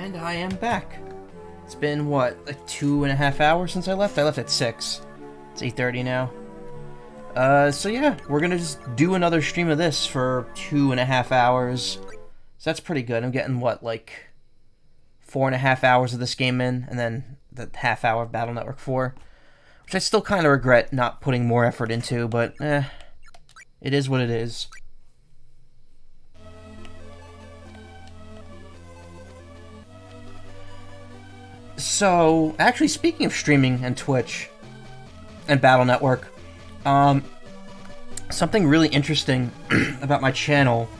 And I am back. It's been, what, like 2.5 hours since I left? I left at 6. It's 8:30 now. So yeah, we're gonna just do another stream of this for 2.5 hours. So that's pretty good. I'm getting, what, like 4.5 hours of this game in, and then the half hour of Battle Network 4. Which I still kind of regret not putting more effort into, but it is what it is. So, actually, speaking of streaming and Twitch and Battle Network, something really interesting about my channel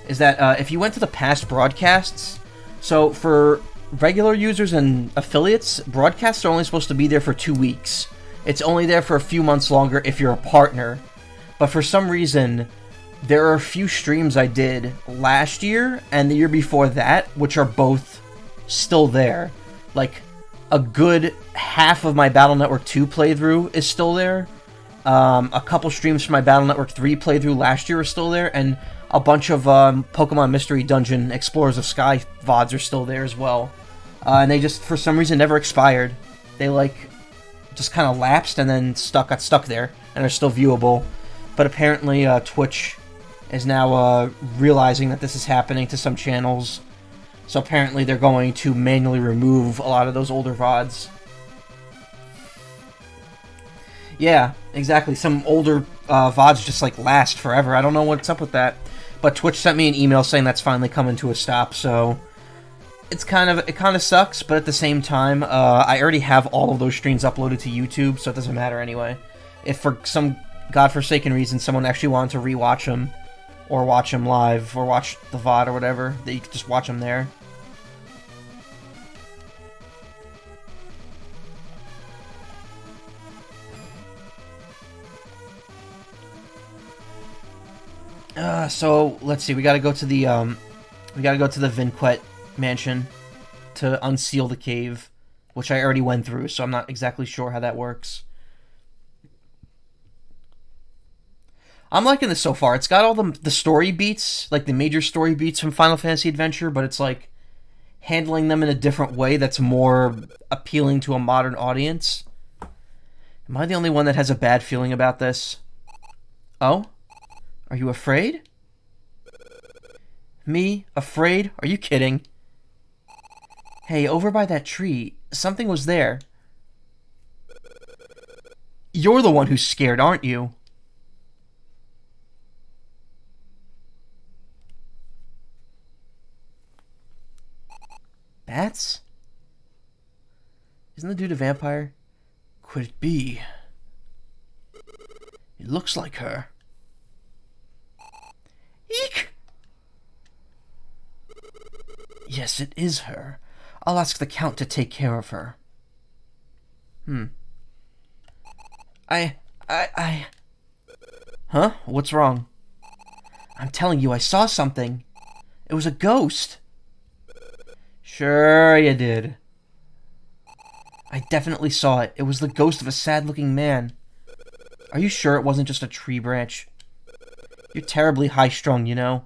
is that if you went to the past broadcasts, so for regular users and affiliates, broadcasts are only supposed to be there for 2 weeks. It's only there for a few months longer if you're a partner. But for some reason, there are a few streams I did last year and the year before that, which are both still there. Like, a good half of my Battle Network 2 playthrough is still there. A couple streams from my Battle Network 3 playthrough last year are still there, and a bunch of Pokemon Mystery Dungeon Explorers of Sky VODs are still there as well. And they just, for some reason, never expired. They, like, just kind of lapsed and then got stuck there, and are still viewable. But apparently, Twitch is now realizing that this is happening to some channels. So apparently they're going to manually remove a lot of those older VODs. Yeah, exactly. Some older VODs just like last forever. I don't know what's up with that. But Twitch sent me an email saying that's finally coming to a stop, so it kind of sucks, but at the same time, I already have all of those streams uploaded to YouTube, so it doesn't matter anyway. If for some godforsaken reason someone actually wanted to rewatch them, or watch them live, or watch the VOD or whatever, that you could just watch them there. So let's see. We gotta go to the Vinquet mansion to unseal the cave, which I already went through. So I'm not exactly sure how that works. I'm liking this so far. It's got all the story beats, like the major story beats from Final Fantasy Adventure, but it's like handling them in a different way that's more appealing to a modern audience. Am I the only one that has a bad feeling about this? Oh? Are you afraid? Me? Afraid? Are you kidding? Hey, over by that tree, something was there. You're the one who's scared, aren't you? Bats? Isn't the dude a vampire? Could it be? It looks like her. Eek! Yes, it is her. I'll ask the Count to take care of her. Huh? What's wrong? I'm telling you, I saw something. It was a ghost. Sure you did. I definitely saw it. It was the ghost of a sad-looking man. Are you sure it wasn't just a tree branch? You're terribly high-strung, you know?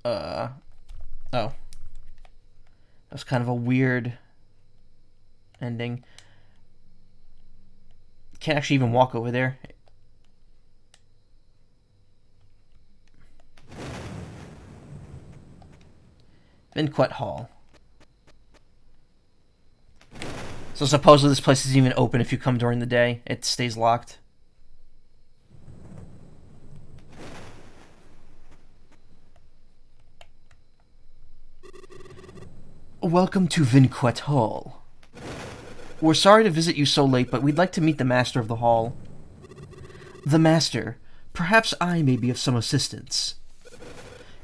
Oh. That was kind of a weird ending. Can't actually even walk over there. Vinquet Hall. So supposedly this place isn't even open if you come during the day. It stays locked. Welcome to Vinquet Hall. We're sorry to visit you so late, but we'd like to meet the master of the hall. The master. Perhaps I may be of some assistance.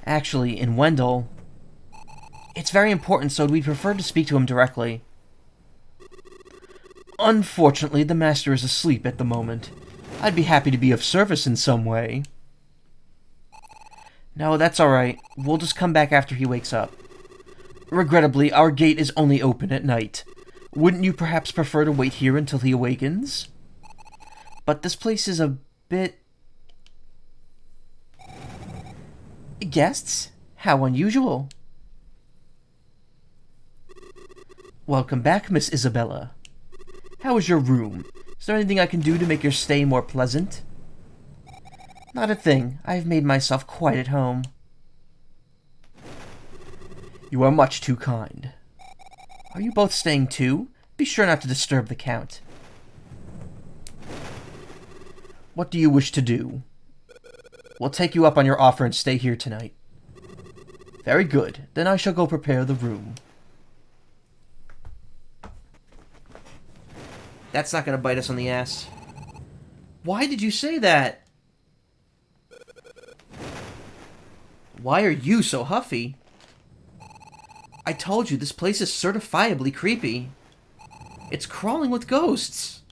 Actually, in Wendell, it's very important, so we'd prefer to speak to him directly. Unfortunately, the master is asleep at the moment. I'd be happy to be of service in some way. No, that's alright. We'll just come back after he wakes up. Regrettably, our gate is only open at night. Wouldn't you perhaps prefer to wait here until he awakens? But this place is a bit Guests? How unusual. Welcome back, Miss Isabella. How is your room? Is there anything I can do to make your stay more pleasant? Not a thing. I have made myself quite at home. You are much too kind. Are you both staying too? Be sure not to disturb the Count. What do you wish to do? We'll take you up on your offer and stay here tonight. Very good. Then I shall go prepare the room. That's not gonna bite us on the ass. Why did you say that? Why are you so huffy? I told you, this place is certifiably creepy. It's crawling with ghosts.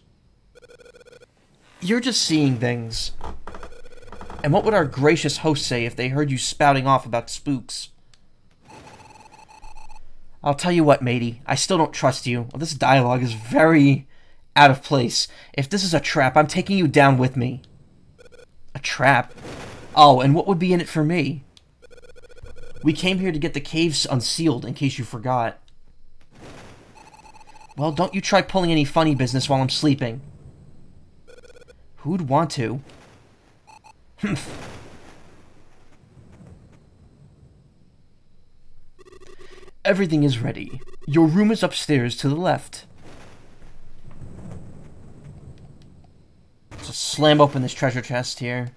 You're just seeing things. And what would our gracious host say if they heard you spouting off about spooks? I'll tell you what, matey, I still don't trust you. This dialogue is very out of place. If this is a trap, I'm taking you down with me. A trap? Oh, and what would be in it for me? We came here to get the caves unsealed, in case you forgot. Well, don't you try pulling any funny business while I'm sleeping. Who'd want to? Everything is ready. Your room is upstairs to the left. Just slam open this treasure chest here.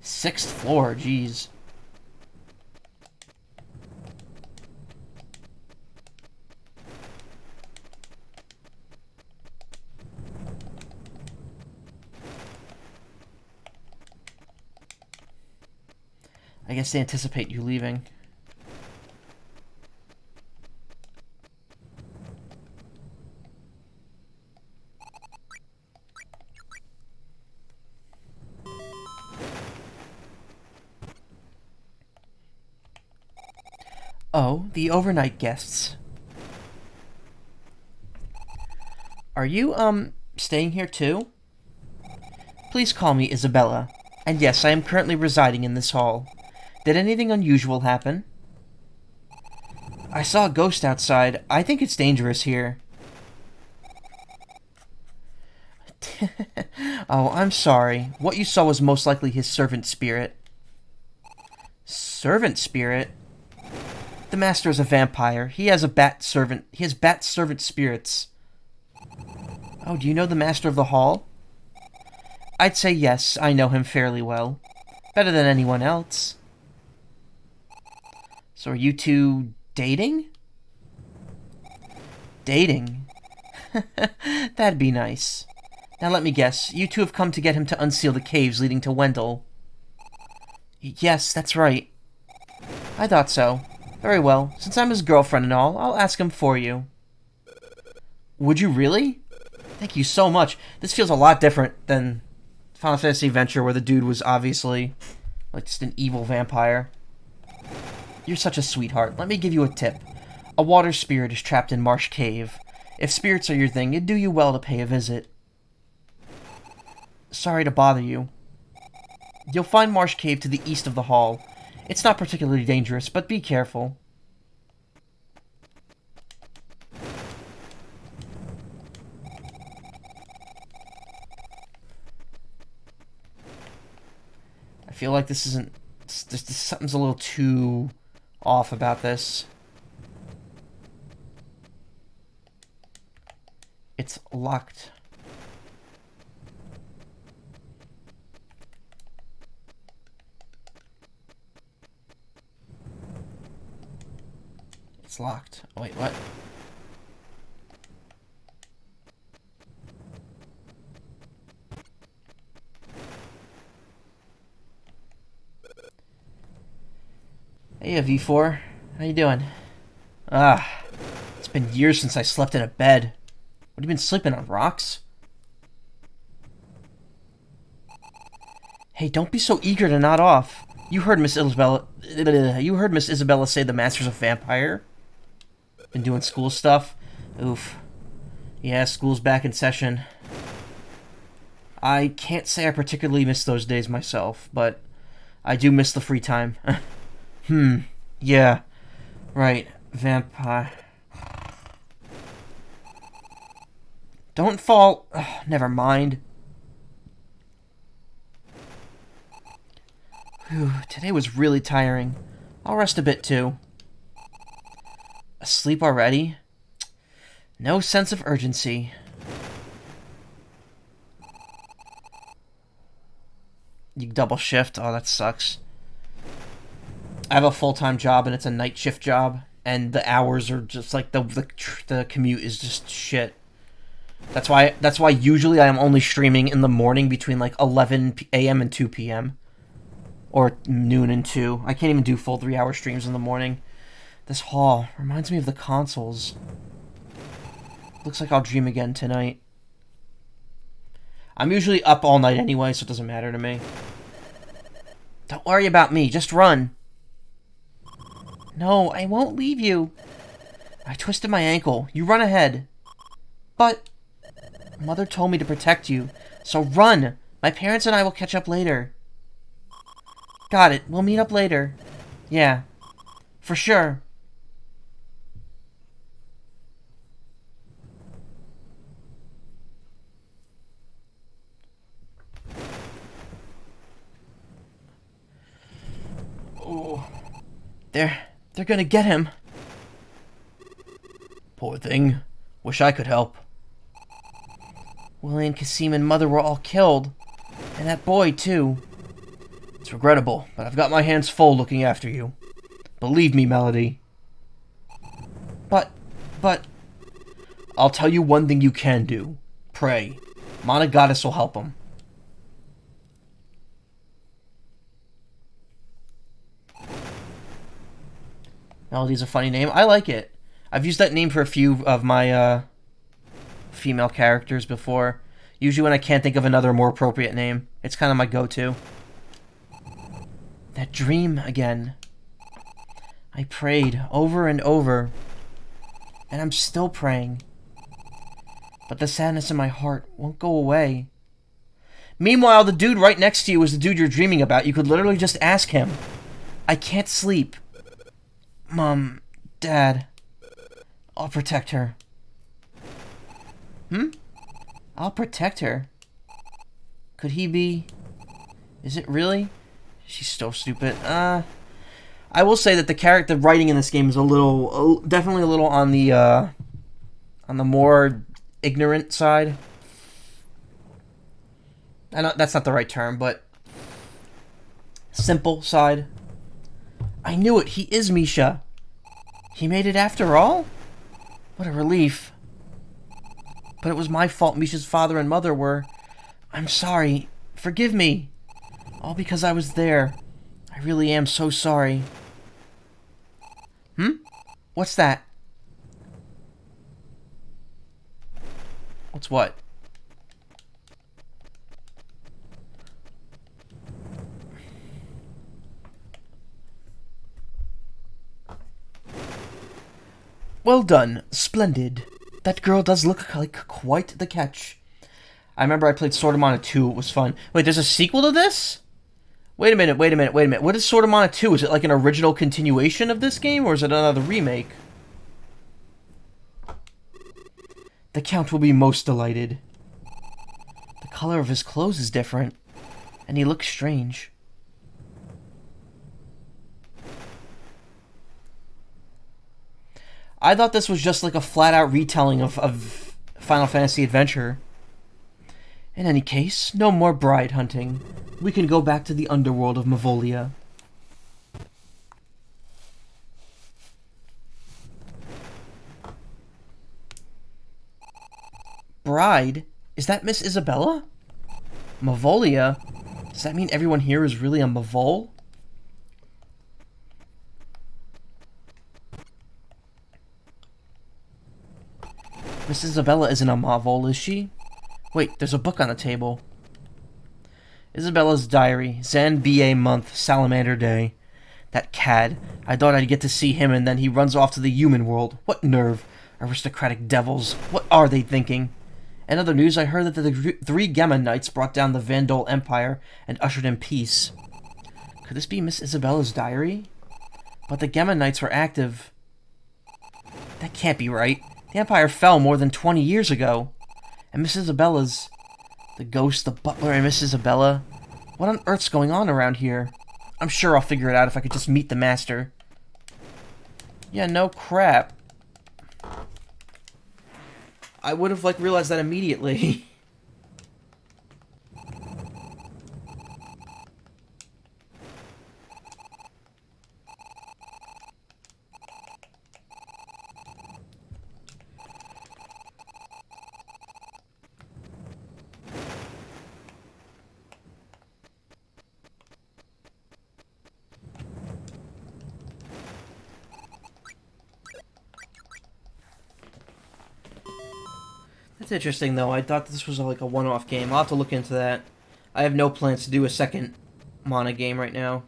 6th floor, jeez. I guess they anticipate you leaving. Oh, the overnight guests. Are you, staying here too? Please call me Isabella. And yes, I am currently residing in this hall. Did anything unusual happen? I saw a ghost outside. I think it's dangerous here. Oh, I'm sorry. What you saw was most likely his servant spirit. Servant spirit? The master is a vampire. He has bat servant spirits. Oh, do you know the master of the hall? I'd say yes, I know him fairly well. Better than anyone else. So are you two dating? Dating? That'd be nice. Now let me guess, you two have come to get him to unseal the caves leading to Wendell. Yes, that's right. I thought so. Very well, since I'm his girlfriend and all, I'll ask him for you. Would you really? Thank you so much. This feels a lot different than Final Fantasy Adventure, where the dude was obviously like just an evil vampire. You're such a sweetheart. Let me give you a tip. A water spirit is trapped in Marsh Cave. If spirits are your thing, it'd do you well to pay a visit. Sorry to bother you. You'll find Marsh Cave to the east of the hall. It's not particularly dangerous, but be careful. I feel like this isn't... something's a little too off about this. It's locked. It's locked. Oh, wait, what? Hey, V4. How you doing? It's been years since I slept in a bed. What, have you been sleeping on rocks? Hey, don't be so eager to nod off. You heard Miss Isabella say the master's a vampire? Been doing school stuff? Oof. Yeah, school's back in session. I can't say I particularly miss those days myself, but I do miss the free time. Yeah, right, vampire. Don't fall. Ugh, never mind. Whew, today was really tiring. I'll rest a bit too. Asleep already? No sense of urgency. You double shift? Oh, that sucks. I have a full-time job and it's a night shift job, and the hours are just like the commute is just shit. That's why usually I am only streaming in the morning between like 11 a.m. and 2 p.m. or noon and 2. I can't even do full 3-hour streams in the morning. This hall reminds me of the consoles. Looks like I'll dream again tonight. I'm usually up all night anyway, so it doesn't matter to me. Don't worry about me, just run. No, I won't leave you. I twisted my ankle. You run ahead. But Mother told me to protect you, so run. My parents and I will catch up later. Got it. We'll meet up later. Yeah, for sure. Oh, they're gonna get him. Poor thing. Wish I could help. Willie and Kasim and Mother were all killed. And that boy, too. It's regrettable, but I've got my hands full looking after you. Believe me, Melody. But... I'll tell you one thing you can do. Pray. Mana Goddess will help him. Melody's a funny name. I like it. I've used that name for a few of my, female characters before. Usually when I can't think of another more appropriate name. It's kind of my go-to. That dream again. I prayed over and over. And I'm still praying. But the sadness in my heart won't go away. Meanwhile, the dude right next to you is the dude you're dreaming about. You could literally just ask him. I can't sleep. Mom, Dad, I'll protect her. I'll protect her? Could he be... Is it really? She's so stupid. I will say that the writing in this game is definitely a little on the more ignorant side. I know that's not the right term, but simple side. I knew it. He is Misha. He made it after all? What a relief. But it was my fault Misha's father and mother were... I'm sorry. Forgive me. All because I was there. I really am so sorry. What's that? What's what? Well done. Splendid. That girl does look like quite the catch. I remember I played Sword of Mana 2. It was fun. Wait, there's a sequel to this? Wait a minute. What is Sword of Mana 2? Is it like an original continuation of this game, or is it another remake? The Count will be most delighted. The color of his clothes is different, and he looks strange. I thought this was just like a flat-out retelling of Final Fantasy Adventure. In any case, no more bride hunting. We can go back to the underworld of Mavolia. Bride? Is that Miss Isabella? Mavolia? Does that mean everyone here is really a Mavol? Miss Isabella isn't a Mavol, is she? Wait, there's a book on the table. Isabella's diary. Zan B.A. month. Salamander day. That cad. I thought I'd get to see him and then he runs off to the human world. What nerve. Aristocratic devils. What are they thinking? In other news, I heard that the three Gemma Knights brought down the Vandal Empire and ushered in peace. Could this be Miss Isabella's diary? But the Gemma Knights were active. That can't be right. The Empire fell more than 20 years ago. And Miss Isabella's... The ghost, the butler, and Miss Isabella? What on earth's going on around here? I'm sure I'll figure it out if I could just meet the master. Yeah, no crap. I would have, realized that immediately. That's interesting, though. I thought this was a one-off game. I'll have to look into that. I have no plans to do a second Mana game right now.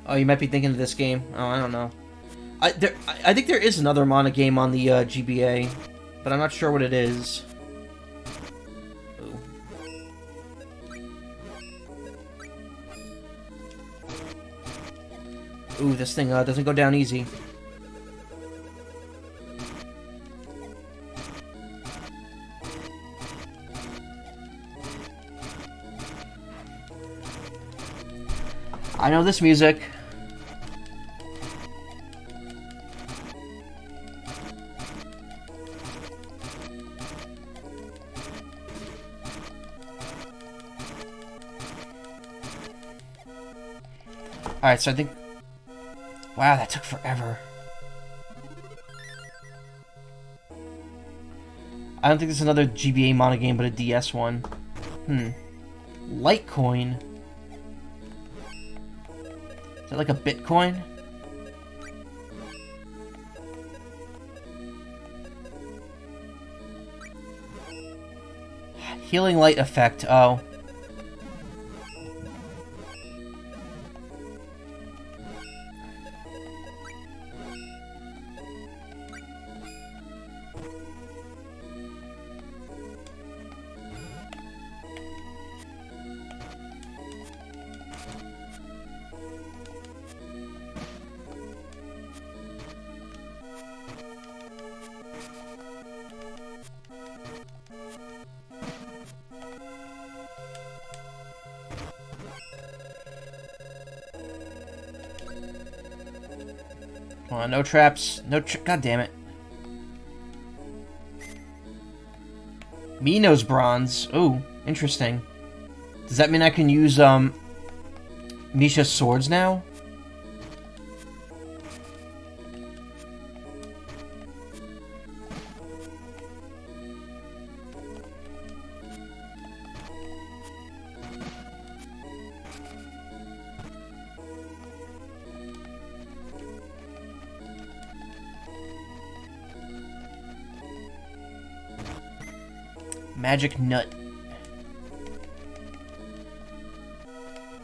Oh, you might be thinking of this game. Oh, I don't know. I think there is another Mana game on the GBA, but I'm not sure what it is. Ooh, this thing doesn't go down easy. I know this music. Alright, so I think... Wow, that took forever. I don't think there's another GBA Mana game, but a DS one. Litecoin? Is that like a Bitcoin? Healing Light effect, oh. Come on, no traps. God damn it. Minos bronze. Ooh, interesting. Does that mean I can use, Misha's swords now? Magic nut.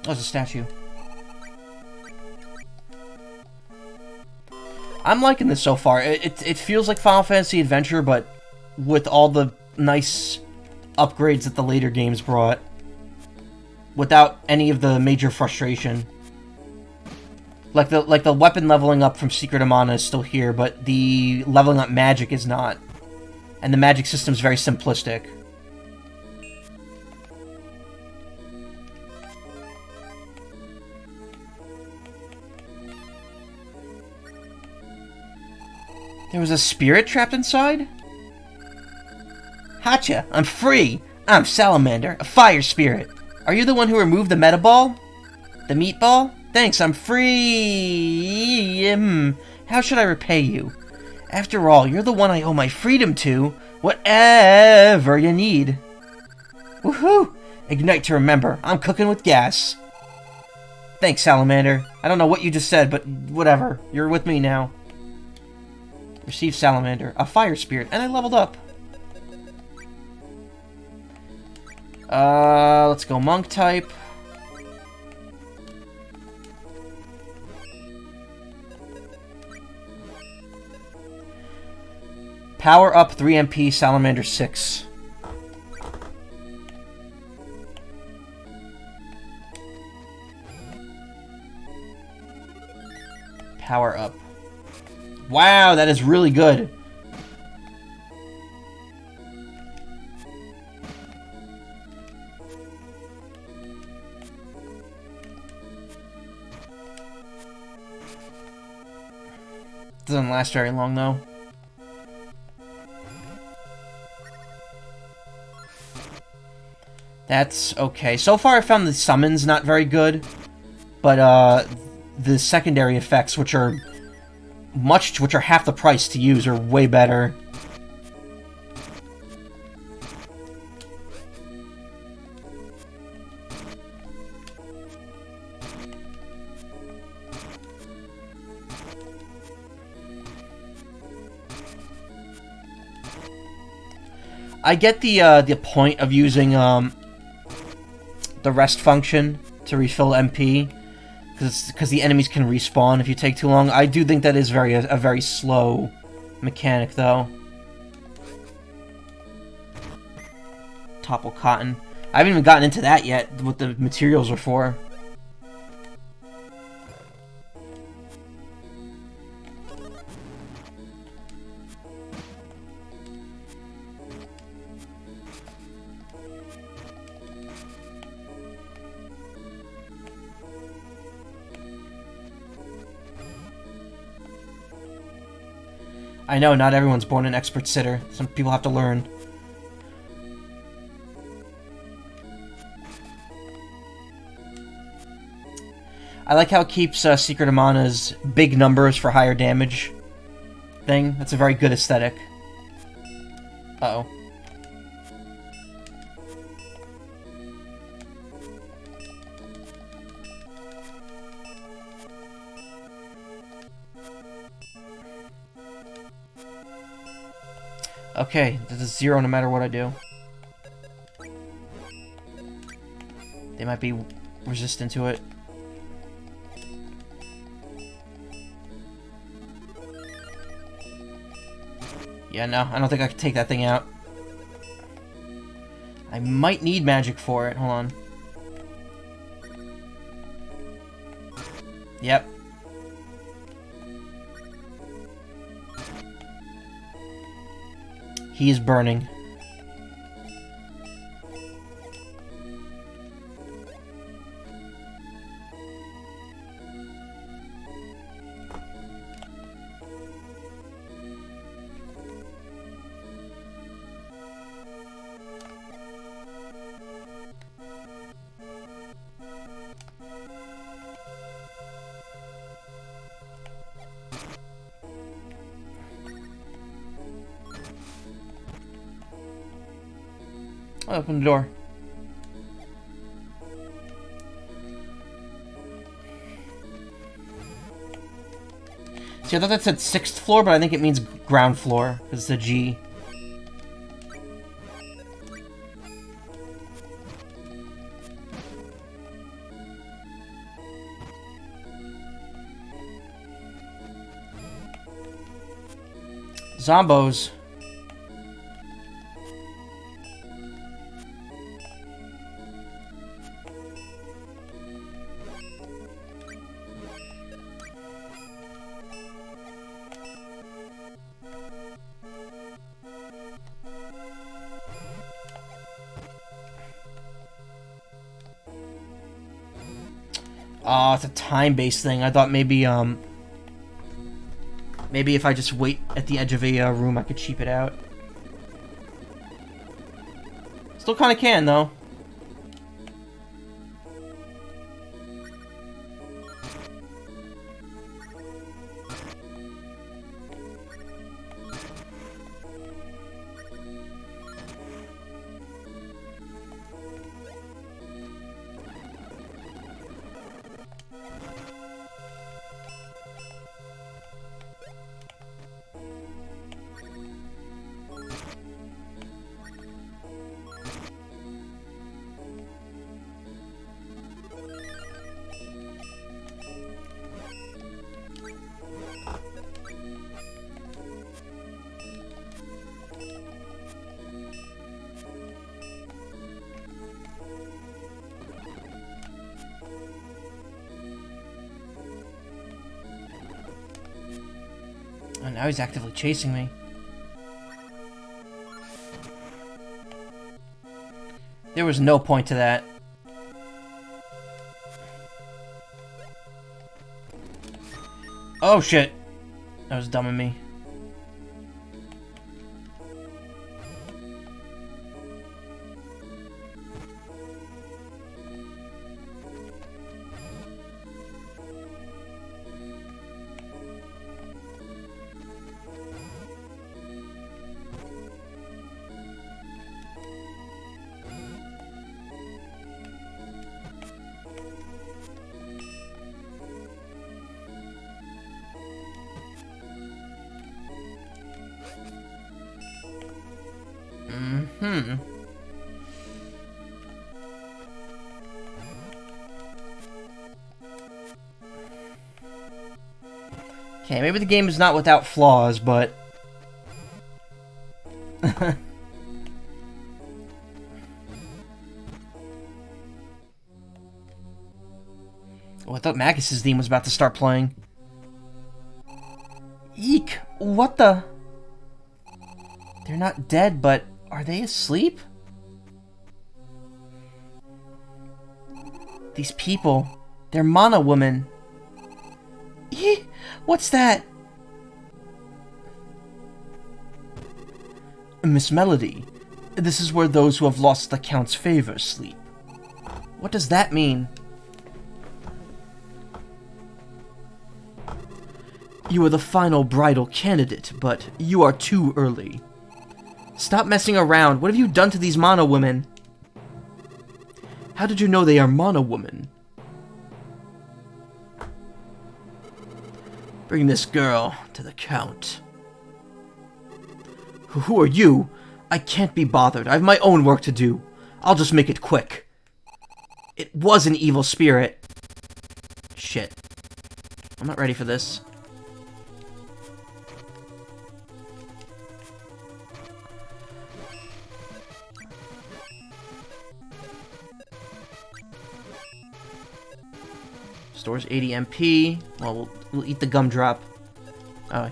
Oh, it's a statue. I'm liking this so far. It feels like Final Fantasy Adventure, but with all the nice upgrades that the later games brought. Without any of the major frustration. Like the weapon leveling up from Secret of Mana is still here, but the leveling up magic is not. And the magic system is very simplistic. There was a spirit trapped inside? Hacha, I'm free! I'm Salamander, a fire spirit. Are you the one who removed the metaball? The meatball? Thanks, I'm free! How should I repay you? After all, you're the one I owe my freedom to. Whatever you need. Woohoo! Ignite to remember. I'm cooking with gas. Thanks, Salamander. I don't know what you just said, but whatever. You're with me now. Receive Salamander. A Fire Spirit. And I leveled up. Let's go Monk type. Power up 3 MP, Salamander 6. Power up. Wow, that is really good. Doesn't last very long though. That's okay. So far I found the summons not very good, but the secondary effects, which are half the price to use, are way better. I get the point of using the rest function to refill MP, because the enemies can respawn if you take too long. I do think that is a very slow mechanic, though. Topple cotton. I haven't even gotten into that yet, what the materials are for. I know, not everyone's born an expert sitter. Some people have to learn. I like how it keeps Secret of Mana's big numbers for higher damage thing. That's a very good aesthetic. Uh-oh. Okay, this is 0 no matter what I do. They might be resistant to it. Yeah, no, I don't think I can take that thing out. I might need magic for it. Hold on. Yep. He is burning. Open the door. See, I thought that said 6th floor, but I think it means ground floor, because it's a G. Zombos. Oh, it's a time-based thing. I thought maybe if I just wait at the edge of a room, I could cheap it out. Still kind of can, though. And now he's actively chasing me. There was no point to that. Oh shit! That was dumb of me. Okay, maybe the game is not without flaws, but... Oh, I thought Macaw's theme was about to start playing. Eek! What the... They're not dead, but are they asleep? These people, they're Mana women. Eek! What's that? Miss Melody, this is where those who have lost the Count's favor sleep. What does that mean? You are the final bridal candidate, but you are too early. Stop messing around. What have you done to these Mana women? How did you know they are Mana women? Bring this girl to the Count. Who are you? I can't be bothered. I have my own work to do. I'll just make it quick. It was an evil spirit. Shit. I'm not ready for this. Stores 80 MP. Well, we'll eat the gumdrop. Oh.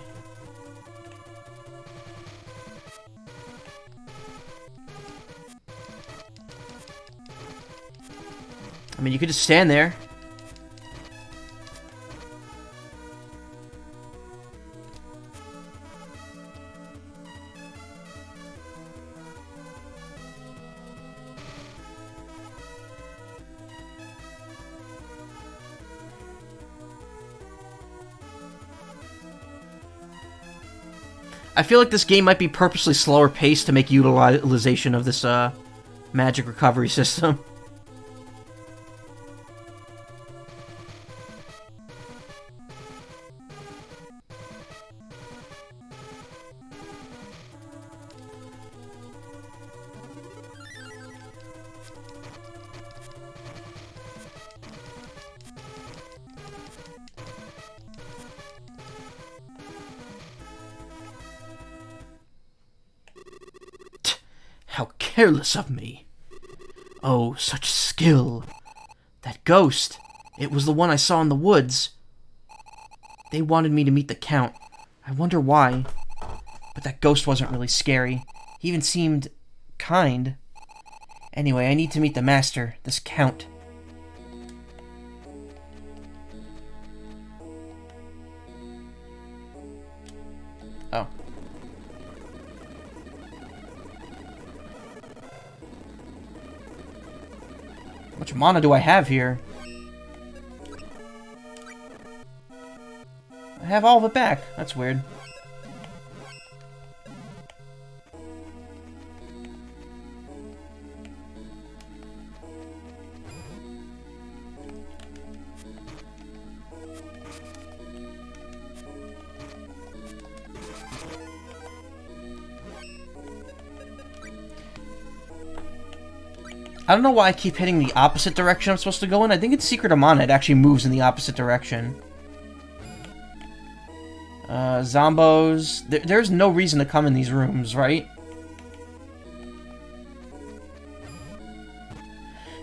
I mean, you could just stand there. I feel like this game might be purposely slower paced to make utilization of this magic recovery system. How careless of me. Oh, such skill. That ghost. It was the one I saw in the woods. They wanted me to meet the Count. I wonder why. But that ghost wasn't really scary. He even seemed kind. Anyway, I need to meet the master, this Count. Oh. How much mana do I have here? I have all of it back. That's weird. I don't know why I keep hitting the opposite direction I'm supposed to go in. I think it's Secret of Mana. It actually moves in the opposite direction. Zombos. There's no reason to come in these rooms, right?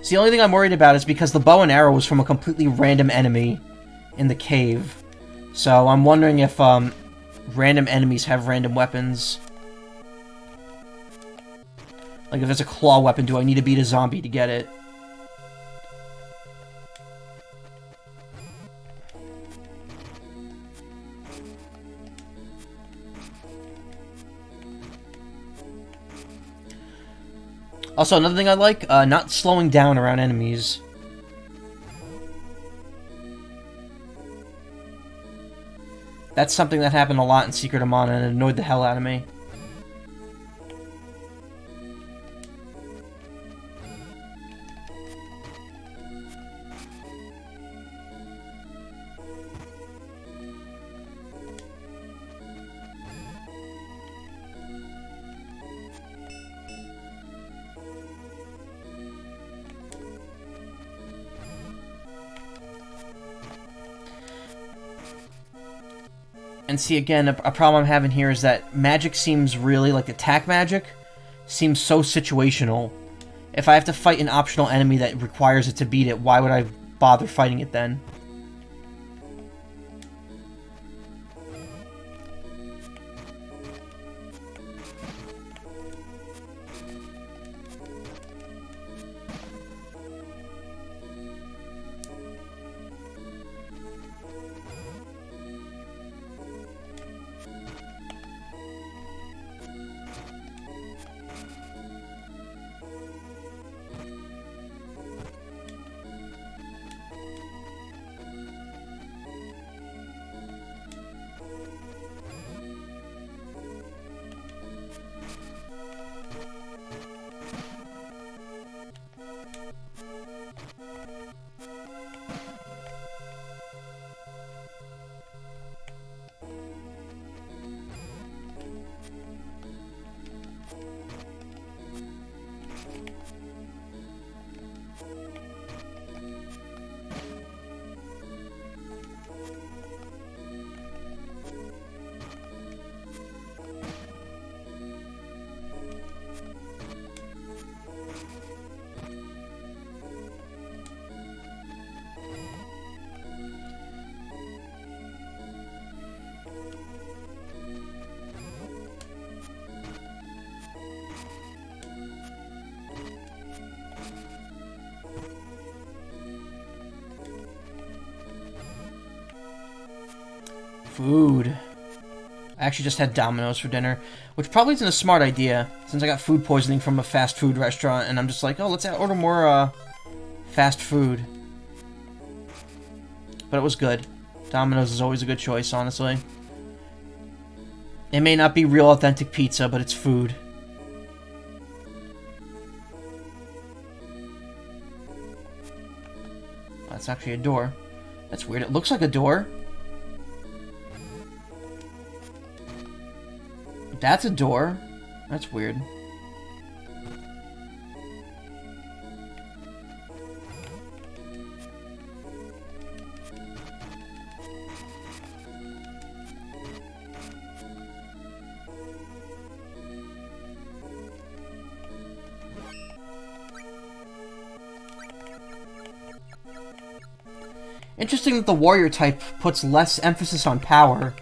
So the only thing I'm worried about is because the bow and arrow was from a completely random enemy in the cave. So I'm wondering if random enemies have random weapons. Like, if it's a claw weapon, do I need to beat a zombie to get it? Also, another thing I like, not slowing down around enemies. That's something that happened a lot in Secret of Mana and it annoyed the hell out of me. And see, again, a problem I'm having here is that magic seems really, like attack magic, seems so situational. If I have to fight an optional enemy that requires it to beat it, why would I bother fighting it then? Food. I actually just had Domino's for dinner, which probably isn't a smart idea, since I got food poisoning from a fast food restaurant, and I'm just like, oh, let's order more, fast food. But it was good. Domino's is always a good choice, honestly. It may not be real authentic pizza, but it's food. That's actually a door. That's weird. It looks like a door. That's a door. That's weird. Interesting that the warrior type puts less emphasis on power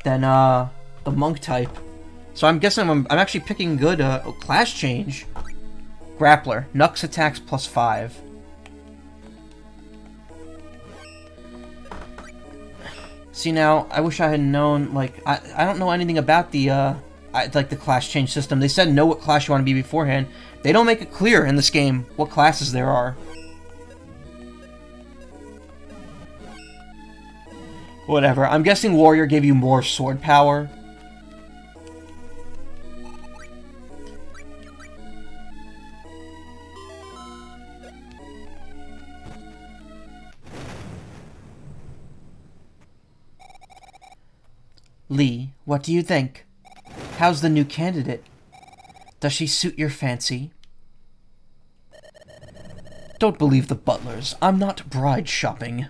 than the monk type. So I'm guessing I'm actually picking good class change. Grappler. Nux attacks +5. See, now, I wish I had known, like, I don't know anything about the, like, the class change system. They said know what class you want to be beforehand. They don't make it clear in this game what classes there are. Whatever. I'm guessing warrior gave you more sword power. Lee, what do you think? How's the new candidate? Does she suit your fancy? Don't believe the butlers. I'm not bride shopping.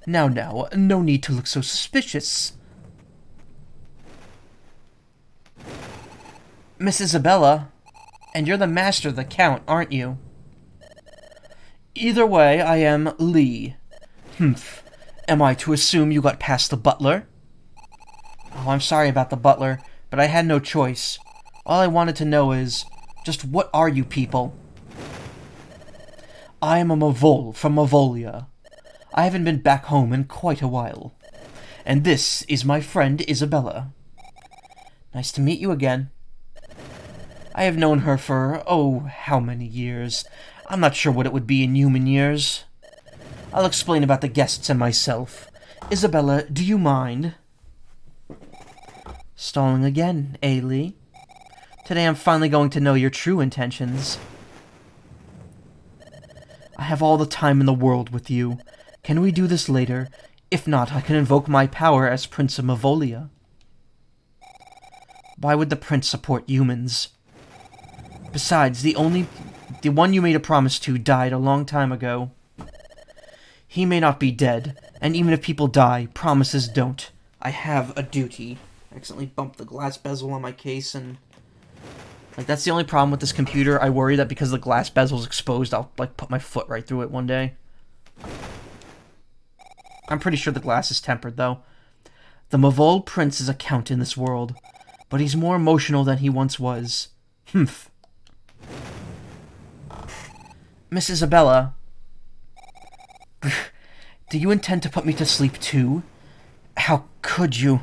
Now, no need to look so suspicious. Miss Isabella, and you're the master of the Count, aren't you? Either way, I am Lee. Humph. Am I to assume you got past the butler? Oh, I'm sorry about the butler, but I had no choice. All I wanted to know is, just what are you people? I am a Mavol from Mavolia. I haven't been back home in quite a while. And this is my friend Isabella. Nice to meet you again. I have known her for, oh, how many years? I'm not sure what it would be in human years. I'll explain about the guests and myself. Isabella, do you mind? Stalling again, eh, Lee? Today I'm finally going to know your true intentions. I have all the time in the world with you. Can we do this later? If not, I can invoke my power as Prince of Mavolia. Why would the prince support humans? Besides, the one you made a promise to died a long time ago. He may not be dead, and even if people die, promises don't. I have a duty. I accidentally bumped the glass bezel on my case, and like that's the only problem with this computer. I worry that because the glass bezel's exposed, I'll like put my foot right through it one day. I'm pretty sure the glass is tempered, though. The Mavol Prince is a count in this world, but he's more emotional than he once was. Humph. Miss Isabella, do you intend to put me to sleep too? How could you?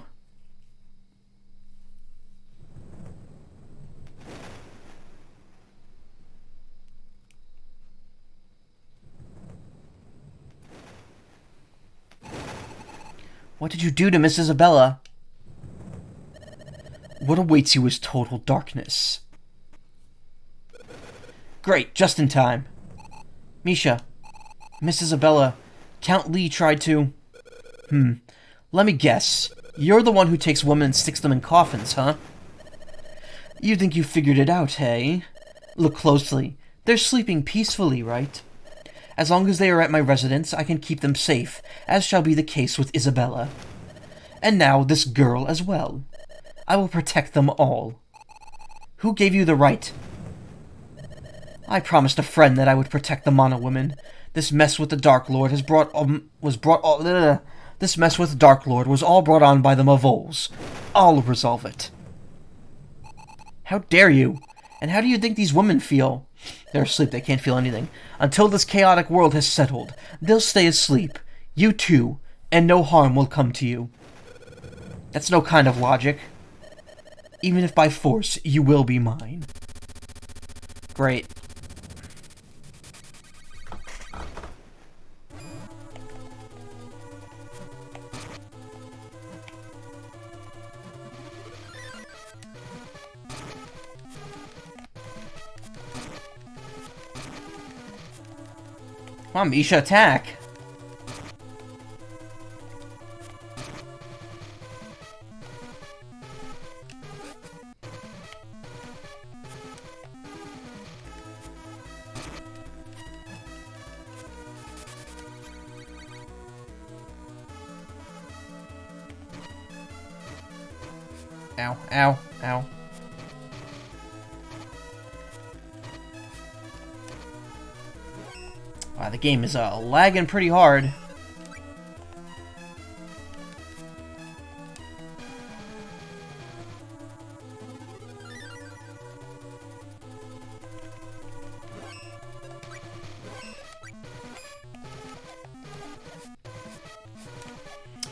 What did you do to Miss Isabella? What awaits you is total darkness. Great, just in time. Misha, Miss Isabella, Count Lee tried to... Let me guess. You're the one who takes women and sticks them in coffins, huh? You think you figured it out, hey? Look closely. They're sleeping peacefully, right? As long as they are at my residence, I can keep them safe, as shall be the case with Isabella. And now this girl as well. I will protect them all. Who gave you the right? I promised a friend that I would protect the Mana women. This mess with the Dark Lord This mess with Dark Lord was all brought on by the Mavols. I'll resolve it. How dare you? And how do you think these women feel? They're asleep, they can't feel anything. Until this chaotic world has settled, they'll stay asleep. You too, and no harm will come to you. That's no kind of logic. Even if by force, you will be mine. Great. Come on, Misha, attack! Ow, ow, ow. Wow, the game is lagging pretty hard.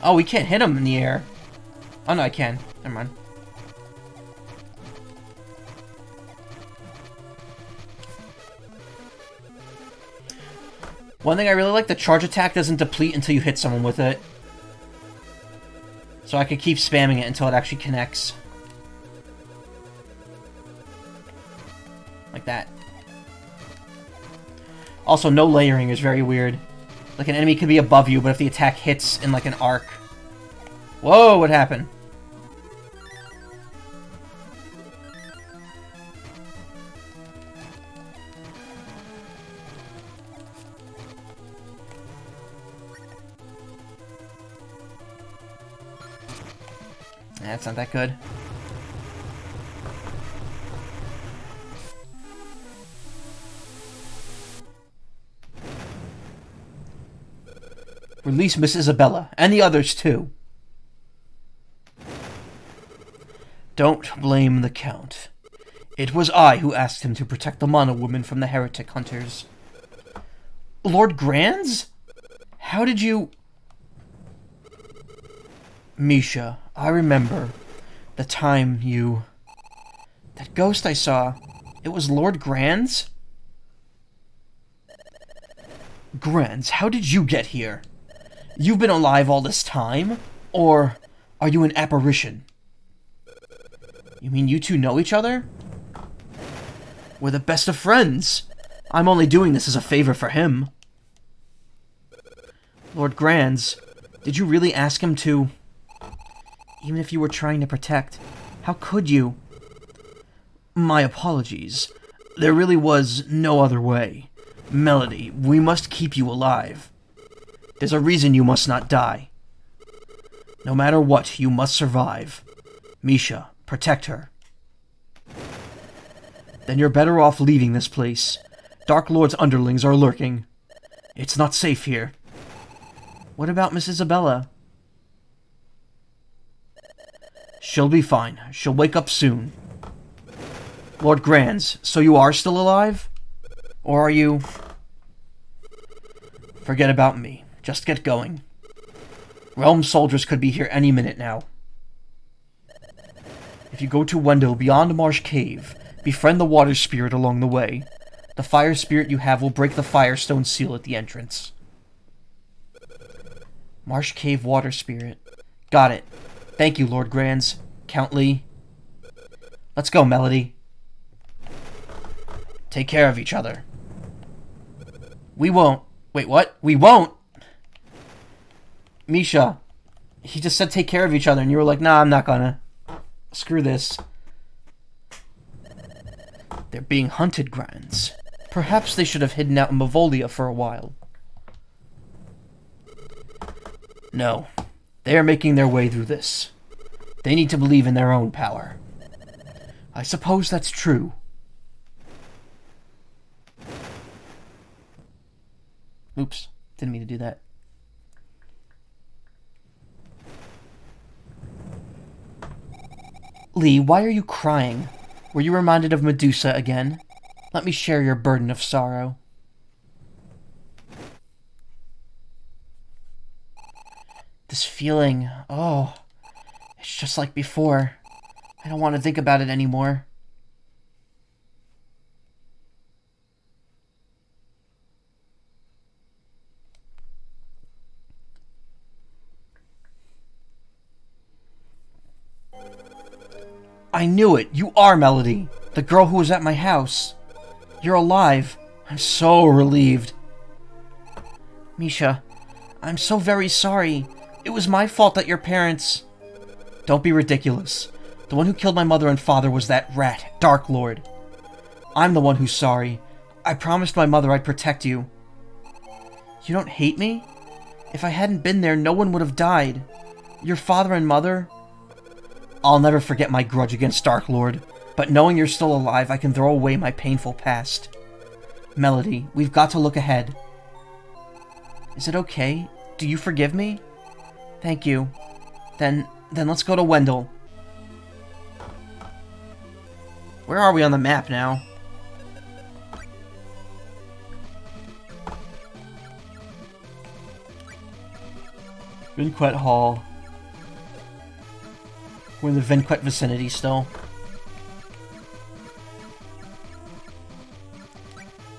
Oh, we can't hit him in the air. Oh no, I can. Never mind. One thing I really like, the charge attack doesn't deplete until you hit someone with it. So I could keep spamming it until it actually connects. Like that. Also, no layering is very weird. Like, an enemy could be above you, but if the attack hits in, like, an arc... Whoa, what happened? That's not that good. Release Miss Isabella, and the others too. Don't blame the Count. It was I who asked him to protect the Mana woman from the heretic hunters. Lord Grands? How did you... Misha, I remember the time you... That ghost I saw, it was Lord Grands? Grands, how did you get here? You've been alive all this time? Or are you an apparition? You mean you two know each other? We're the best of friends. I'm only doing this as a favor for him. Lord Grands, did you really ask him to... Even if you were trying to protect, how could you? My apologies. There really was no other way. Melody, we must keep you alive. There's a reason you must not die. No matter what, you must survive. Misha, protect her. Then you're better off leaving this place. Dark Lord's underlings are lurking. It's not safe here. What about Miss Isabella? She'll be fine. She'll wake up soon. Lord Grands, so you are still alive? Or are you... Forget about me. Just get going. Realm soldiers could be here any minute now. If you go to Wendell beyond Marsh Cave, befriend the water spirit along the way. The fire spirit you have will break the firestone seal at the entrance. Marsh Cave water spirit. Got it. Thank you, Lord Grands. Count Lee. Let's go, Melody. Take care of each other. We won't. Wait, what? We won't? Misha, he just said take care of each other, and you were like, nah, I'm not gonna. Screw this. They're being hunted, Grands. Perhaps they should have hidden out in Mavolia for a while. No. They are making their way through this. They need to believe in their own power. I suppose that's true. Oops. Didn't mean to do that. Lee, why are you crying? Were you reminded of Medusa again? Let me share your burden of sorrow. This feeling, oh, it's just like before. I don't want to think about it anymore. I knew it! You are Melody! The girl who was at my house! You're alive! I'm so relieved! Misha, I'm so very sorry. It was my fault that your parents... Don't be ridiculous. The one who killed my mother and father was that rat, Dark Lord. I'm the one who's sorry. I promised my mother I'd protect you. You don't hate me? If I hadn't been there, no one would have died. Your father and mother... I'll never forget my grudge against Dark Lord, but knowing you're still alive, I can throw away my painful past. Melody, we've got to look ahead. Is it okay? Do you forgive me? Thank you. Then let's go to Wendell. Where are we on the map now? Vinquet Hall. We're in the Vinquet vicinity still.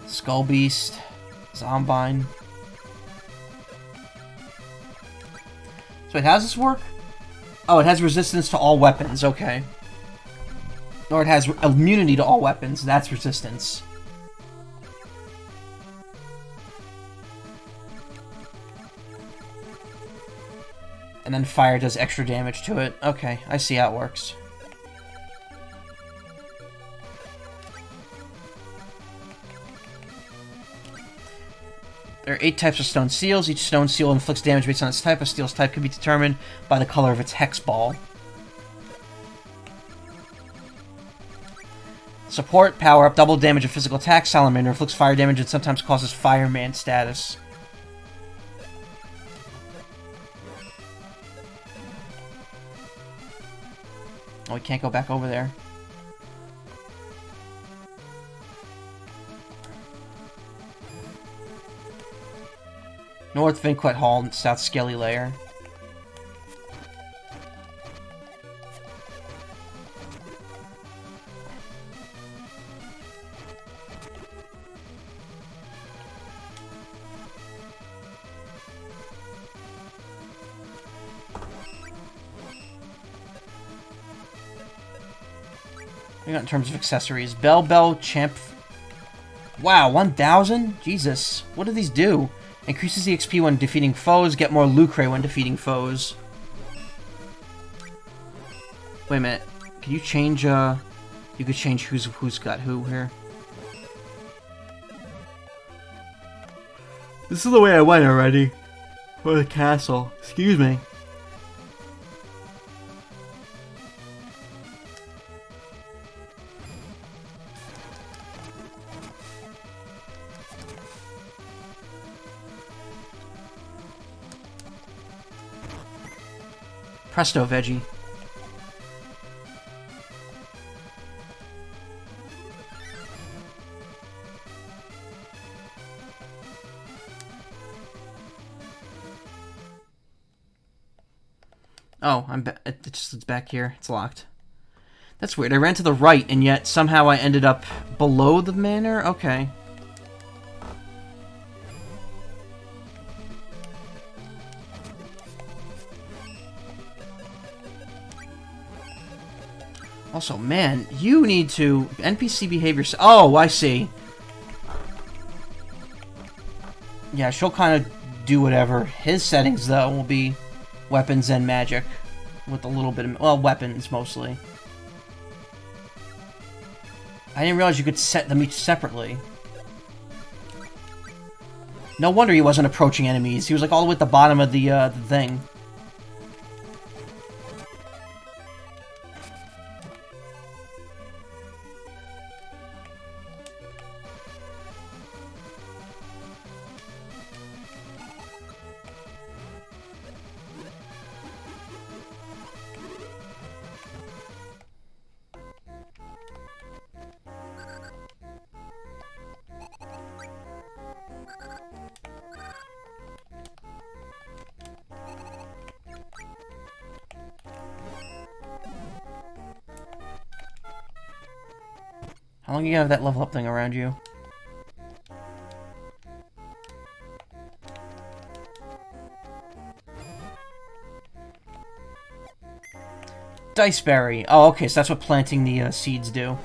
Skull Beast. Zombine. So wait, how does this work? Oh, it has resistance to all weapons, okay. Or it has immunity to all weapons, that's resistance. And then fire does extra damage to it. Okay, I see how it works. There are 8 types of stone seals. Each stone seal inflicts damage based on its type. A steel's type can be determined by the color of its hex ball. Support, power up, double damage of physical attack. Salamander inflicts fire damage and sometimes causes fireman status. Oh, we can't go back over there. North Vinquet Hall, South Skelly Lair. What we got in terms of accessories? Bell, Champ... Wow, 1,000? Jesus. What do these do? Increases the XP when defeating foes, get more lucre when defeating foes. Wait a minute. Can you change, You could change who's got who here. This is the way I went already. For the castle. Excuse me. Presto, veggie. Oh, it's back here. It's locked. That's weird. I ran to the right, and yet somehow I ended up below the manor? Okay. Also, man, you need to... NPC behavior... Oh, I see. Yeah, she'll kind of do whatever. His settings, though, will be weapons and magic. With a little bit of... Well, weapons, mostly. I didn't realize you could set them each separately. No wonder he wasn't approaching enemies. He was, like, all the way at the bottom of the thing. How long do you have that level up thing around you? Diceberry. Oh, okay, so that's what planting the seeds do.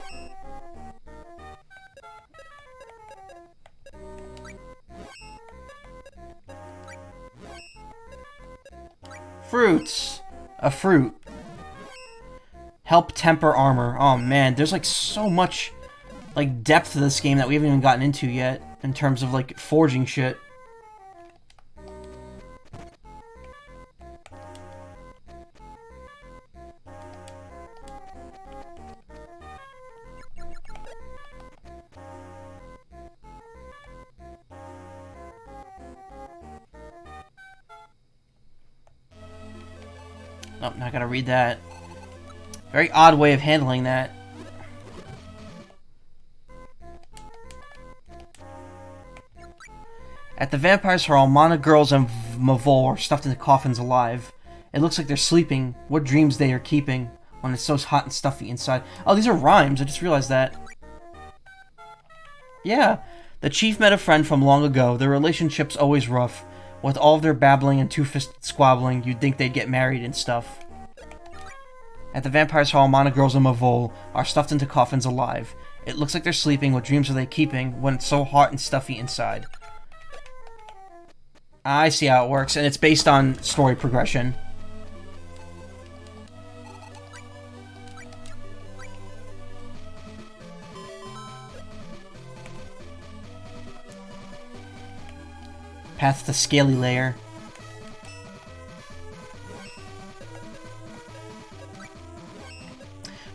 Fruits. A fruit. Help temper armor. Oh man, there's like so much like depth to this game that we haven't even gotten into yet in terms of like forging shit. Oh, now I gotta read that. Very odd way of handling that. At the Vampire's Hall, Mana girls and Mavol are stuffed into coffins alive. It looks like they're sleeping. What dreams they are keeping when it's so hot and stuffy inside. Oh, these are rhymes. I just realized that. Yeah. The chief met a friend from long ago. Their relationship's always rough. With all of their babbling and two-fisted squabbling, you'd think they'd get married and stuff. At the Vampire's Hall, Mana girls and Mavol are stuffed into coffins alive. It looks like they're sleeping. What dreams are they keeping when it's so hot and stuffy inside? I see how it works, and it's based on story progression. Path to Scaly Lair.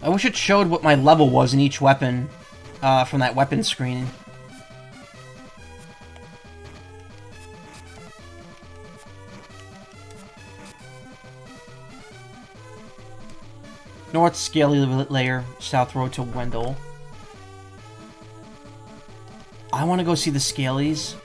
I wish it showed what my level was in each weapon from that weapon screen. North Scaly Layer, South Road to Wendell. I want to go see the Scalies.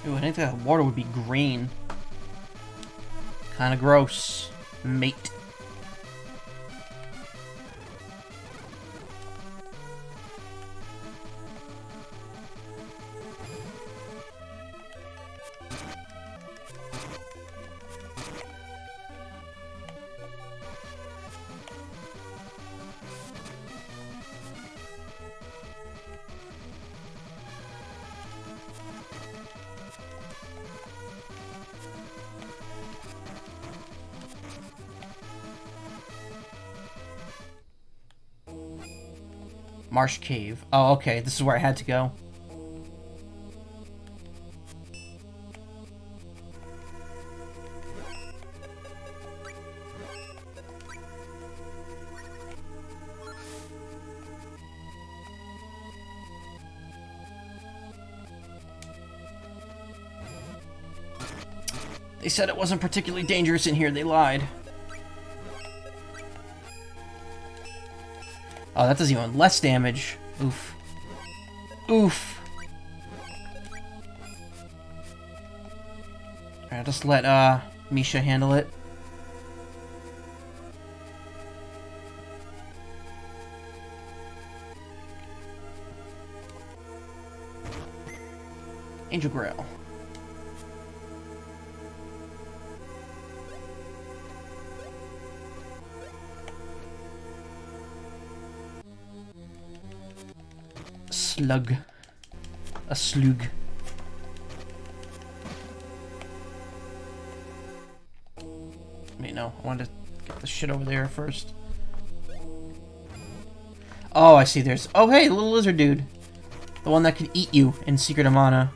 Ooh, I think that water would be green. Kinda gross. Mate. Marsh Cave. Oh, okay. This is where I had to go. They said it wasn't particularly dangerous in here. They lied. Oh, that does even less damage. Oof. Oof. Alright, I'll just let Misha handle it. Angel Grail. Slug. A slug. Wait, no. I wanted to get the shit over there first. Oh, I see. There's... Oh, hey, the little lizard dude. The one that could eat you in Secret of Mana.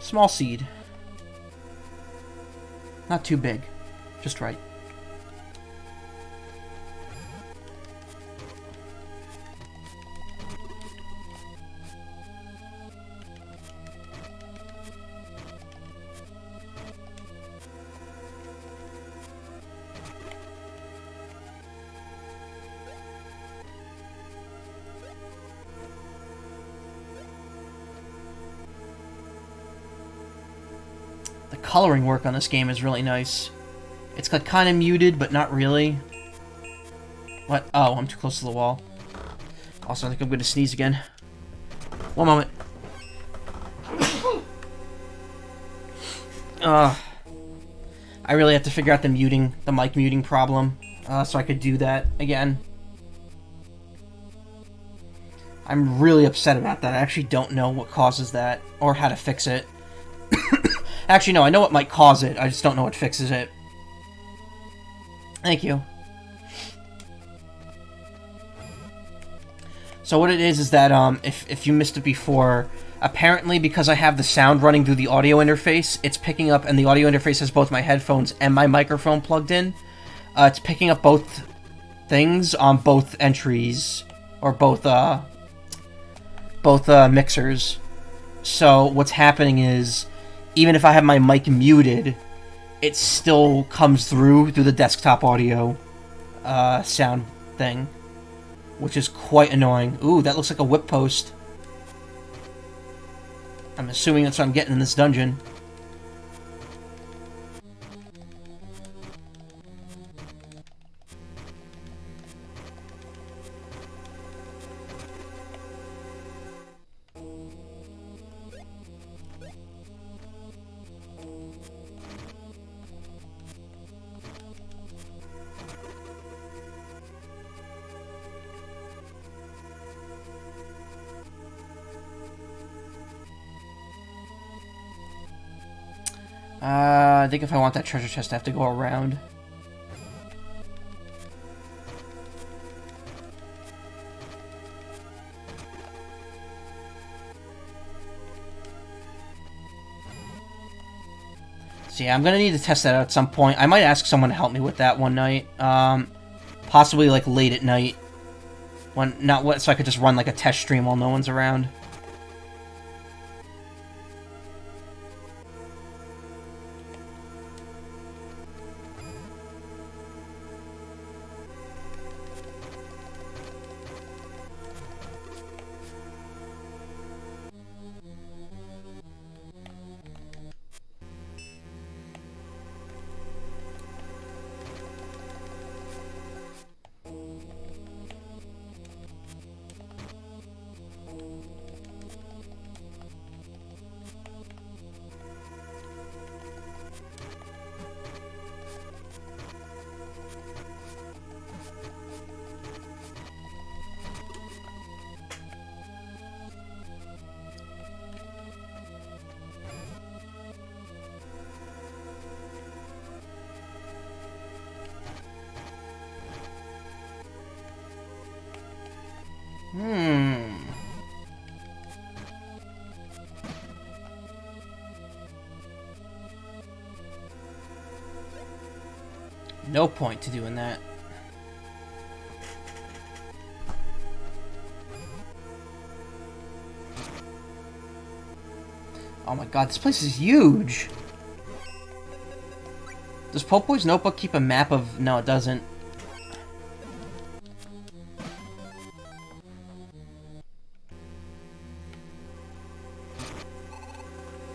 Small seed. Not too big. Just right. Coloring work on this game is really nice. It's kind of muted, but not really. What? Oh, I'm too close to the wall. Also, I think I'm going to sneeze again. One moment. I really have to figure out the mic muting problem, so I could do that again. I'm really upset about that. I actually don't know what causes that, or how to fix it. Actually, no, I know what might cause it. I just don't know what fixes it. Thank you. So what it is that, if you missed it before, apparently because I have the sound running through the audio interface, it's picking up, and the audio interface has both my headphones and my microphone plugged in. It's picking up both things on both entries, or both mixers. So what's happening is, even if I have my mic muted, it still comes through the desktop audio sound thing, which is quite annoying. Ooh, that looks like a whip post. I'm assuming that's what I'm getting in this dungeon. I think if I want that treasure chest, I have to go around. So yeah, I'm gonna need to test that out at some point. I might ask someone to help me with that one night. Possibly like late at night. So I could just run like a test stream while no one's around. No point to doing that. Oh my god, this place is huge! Does Popoy's notebook keep a map of... No, it doesn't.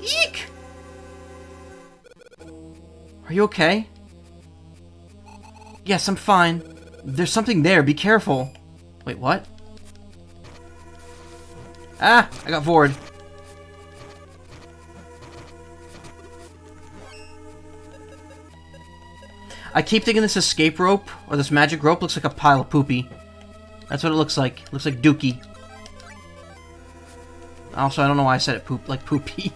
Eek! Are you okay? Yes, I'm fine. There's something there, be careful. Wait, what? Ah! I got bored. I keep thinking this escape rope, or this magic rope, looks like a pile of poopy. That's what it looks like. It looks like dookie. Also, I don't know why I said it like poopy.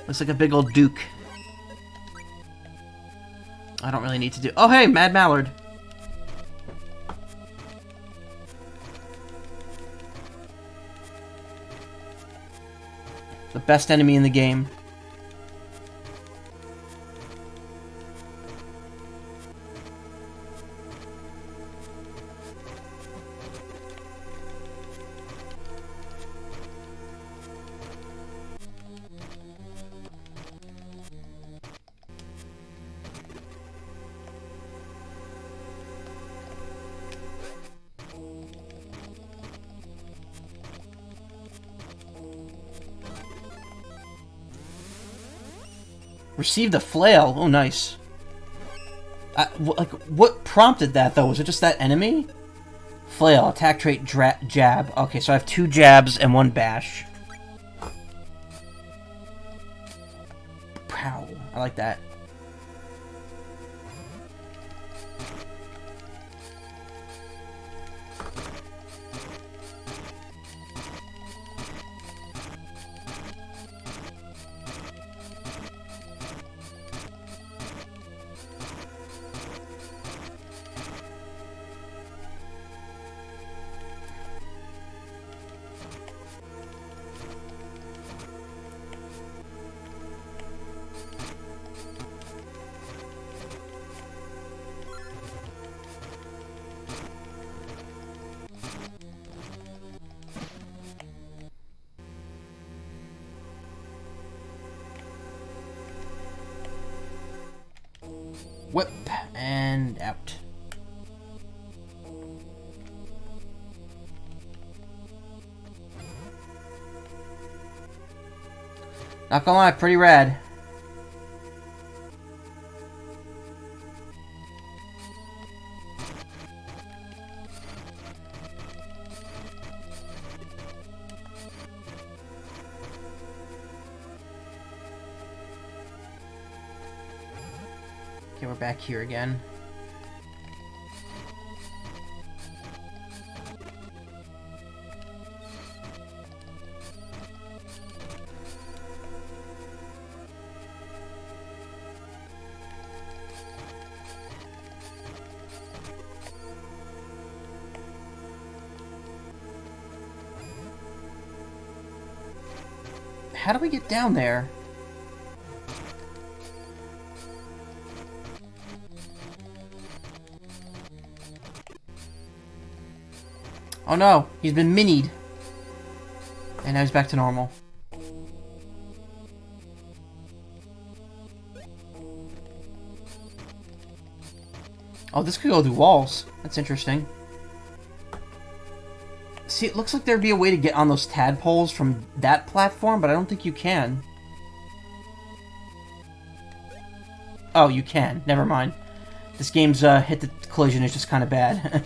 Looks like a big old duke. I don't really need to do... Oh, hey, Mad Mallard. The best enemy in the game. Received a flail. Oh, nice. Like, what prompted that, though? Was it just that enemy? Flail. Attack trait, jab. Okay, so I have 2 jabs and 1 bash. Pow. I like that. Whip and out. Not gonna lie, pretty rad. Okay, we're back here again. How do we get down there? Oh no, he's been minied. And now he's back to normal. Oh, this could go through walls. That's interesting. See, it looks like there'd be a way to get on those tadpoles from that platform, but I don't think you can. Oh, you can. Never mind. This game's hit the collision is just kind of bad.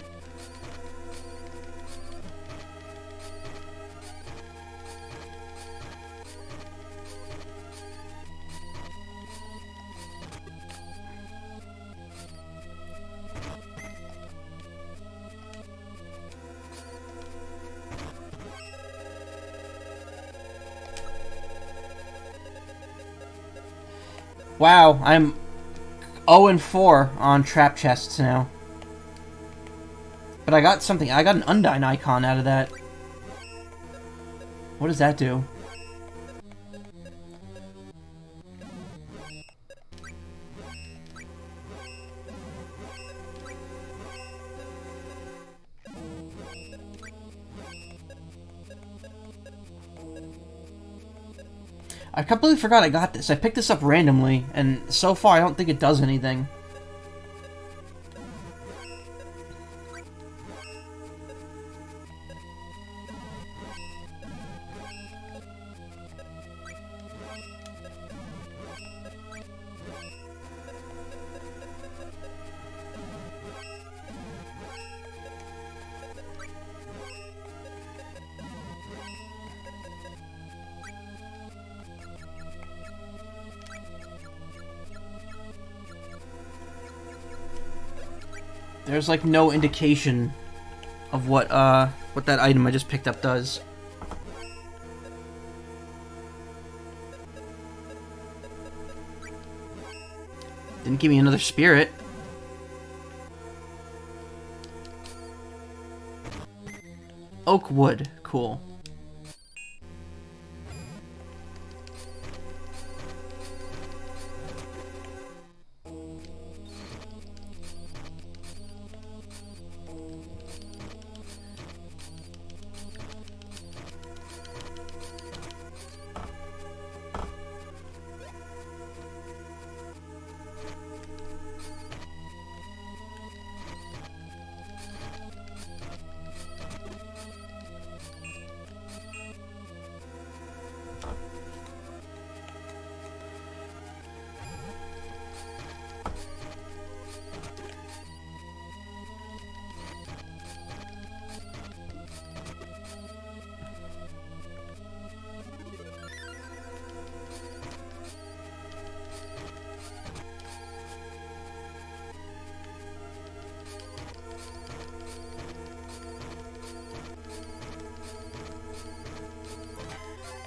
Wow, I'm 0-4 on trap chests now. But I got something. I got an Undyne icon out of that. What does that do? I completely forgot I got this. I picked this up randomly, and so far I don't think it does anything. There's like no indication of what that item I just picked up does. Didn't give me another spirit. Oak wood, cool.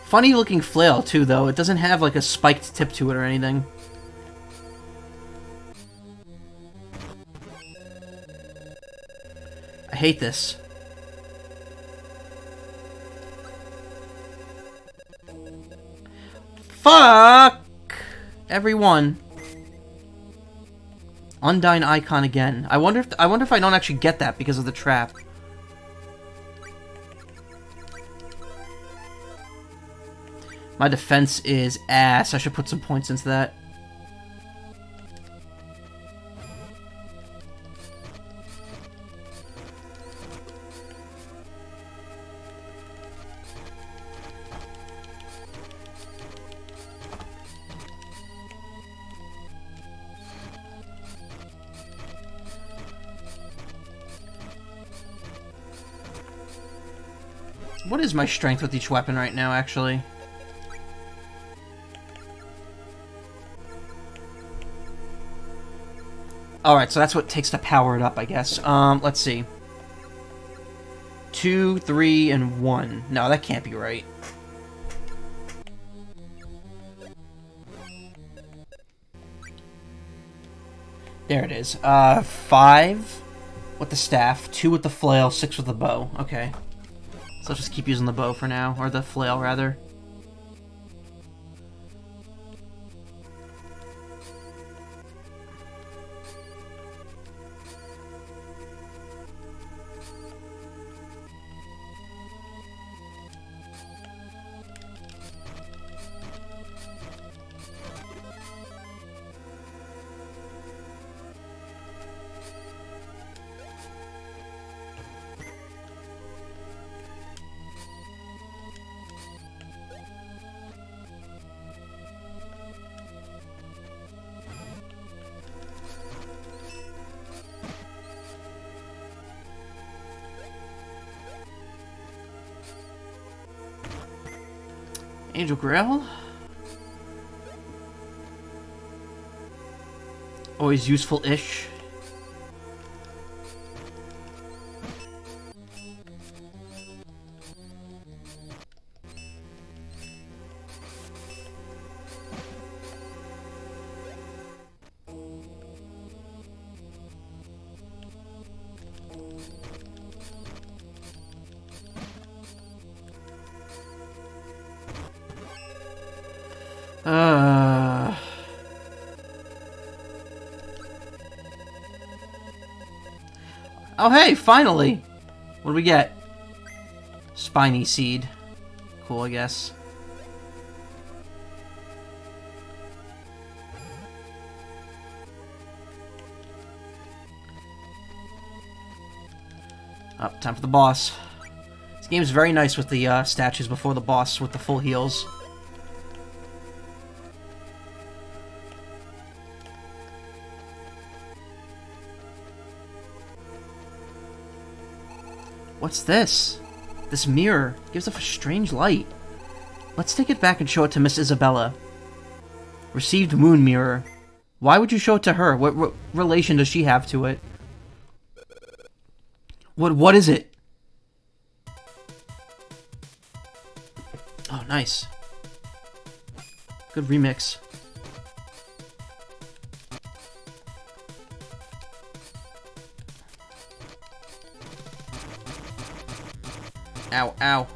Funny looking flail too, though. It doesn't have like a spiked tip to it or anything. I hate this. Fuck everyone. Undyne icon again. I wonder if I don't actually get that because of the trap. My defense is ass. I should put some points into that. What is my strength with each weapon right now, actually? Alright, so that's what it takes to power it up, I guess. Let's see. 2, 3, and 1. No, that can't be right. There it is. 5 with the staff, 2 with the flail, 6 with the bow. Okay. So let's just keep using the bow for now, or the flail, rather. Angel Grail? Always useful-ish. Oh, hey, finally! What do we get? Spiny Seed. Cool, I guess. Up, time for the boss. This game's very nice with the statues before the boss with the full heals. What's this? This mirror gives off a strange light. Let's take it back and show it to Miss Isabella. Received moon mirror. Why would you show it to her? What relation does she have to it? What is it? Oh, nice. Good remix. Ow, ow.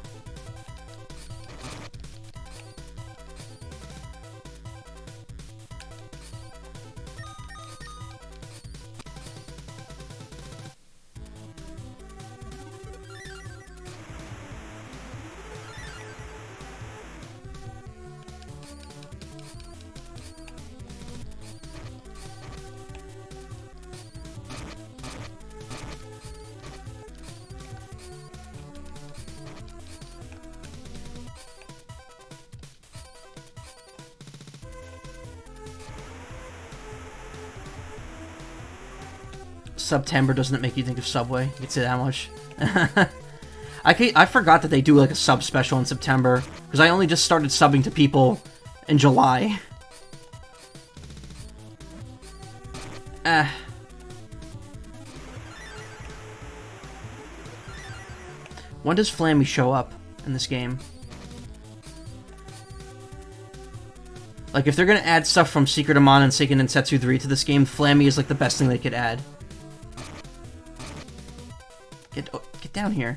September doesn't make you think of Subway. You can say that much. I forgot that they do like a sub special in September because I only just started subbing to people in July. When does Flammy show up in this game? Like, if they're gonna add stuff from Secret of Mana and Seiken Densetsu 3 to this game, Flammy is like the best thing they could add. Get down here.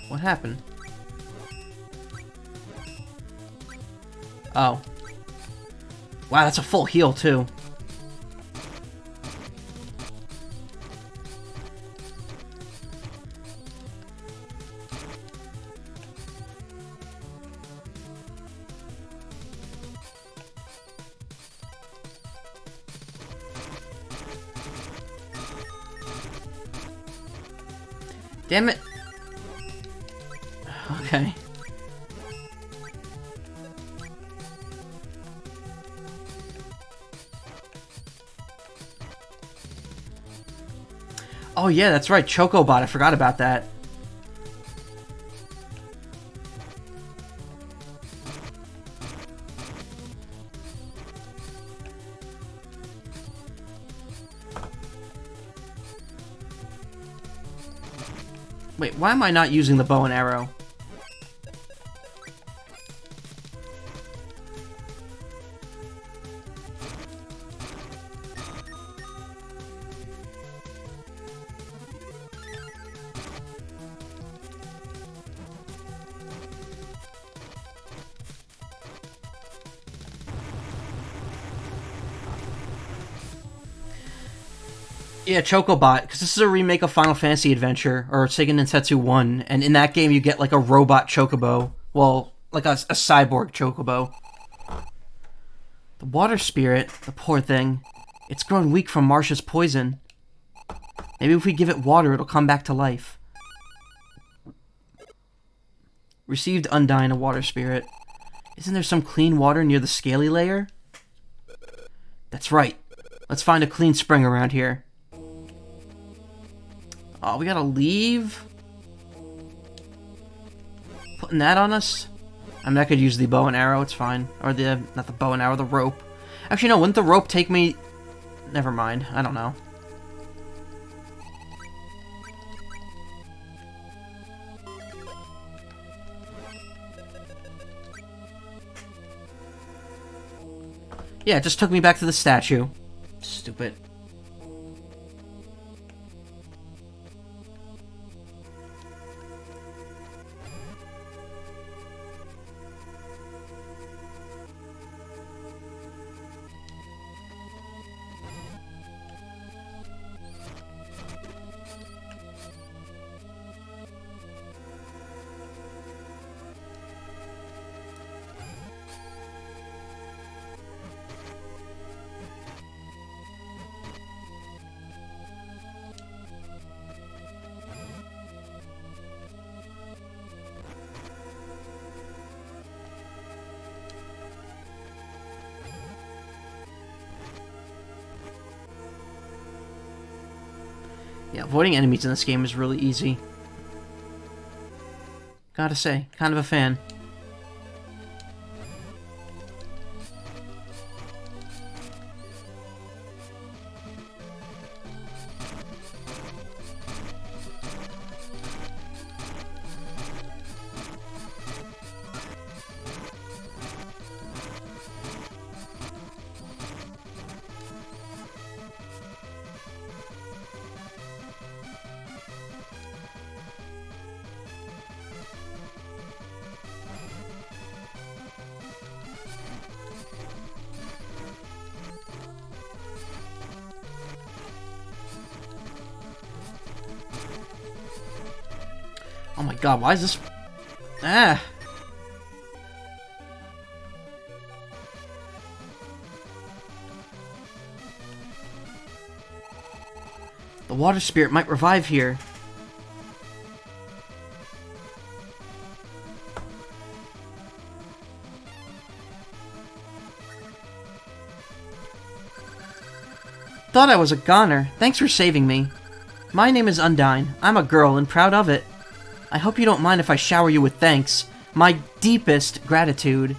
What happened? Oh. Wow, that's a full heal, too. Damn it. Okay. Oh yeah, that's right, Chocobot. I forgot about that. Wait, why am I not using the bow and arrow? Yeah, Chocobot, because this is a remake of Final Fantasy Adventure, or Seiken Densetsu 1, and in that game you get like a robot chocobo. Well, like a cyborg chocobo. The water spirit, the poor thing, it's grown weak from Marsh's poison. Maybe if we give it water, it'll come back to life. Received Undyne, a water spirit. Isn't there some clean water near the scaly layer? That's right. Let's find a clean spring around here. Oh, we gotta leave? Putting that on us? I mean, I could use the bow and arrow, it's fine. Or the, not the bow and arrow, the rope. Actually, no, wouldn't the rope take me... Never mind, I don't know. Yeah, it just took me back to the statue. Stupid. Yeah, avoiding enemies in this game is really easy. Gotta say, kind of a fan. Oh my god, why is this... Ah! The water spirit might revive here. Thought I was a goner. Thanks for saving me. My name is Undyne. I'm a girl and proud of it. I hope you don't mind if I shower you with thanks. My deepest gratitude.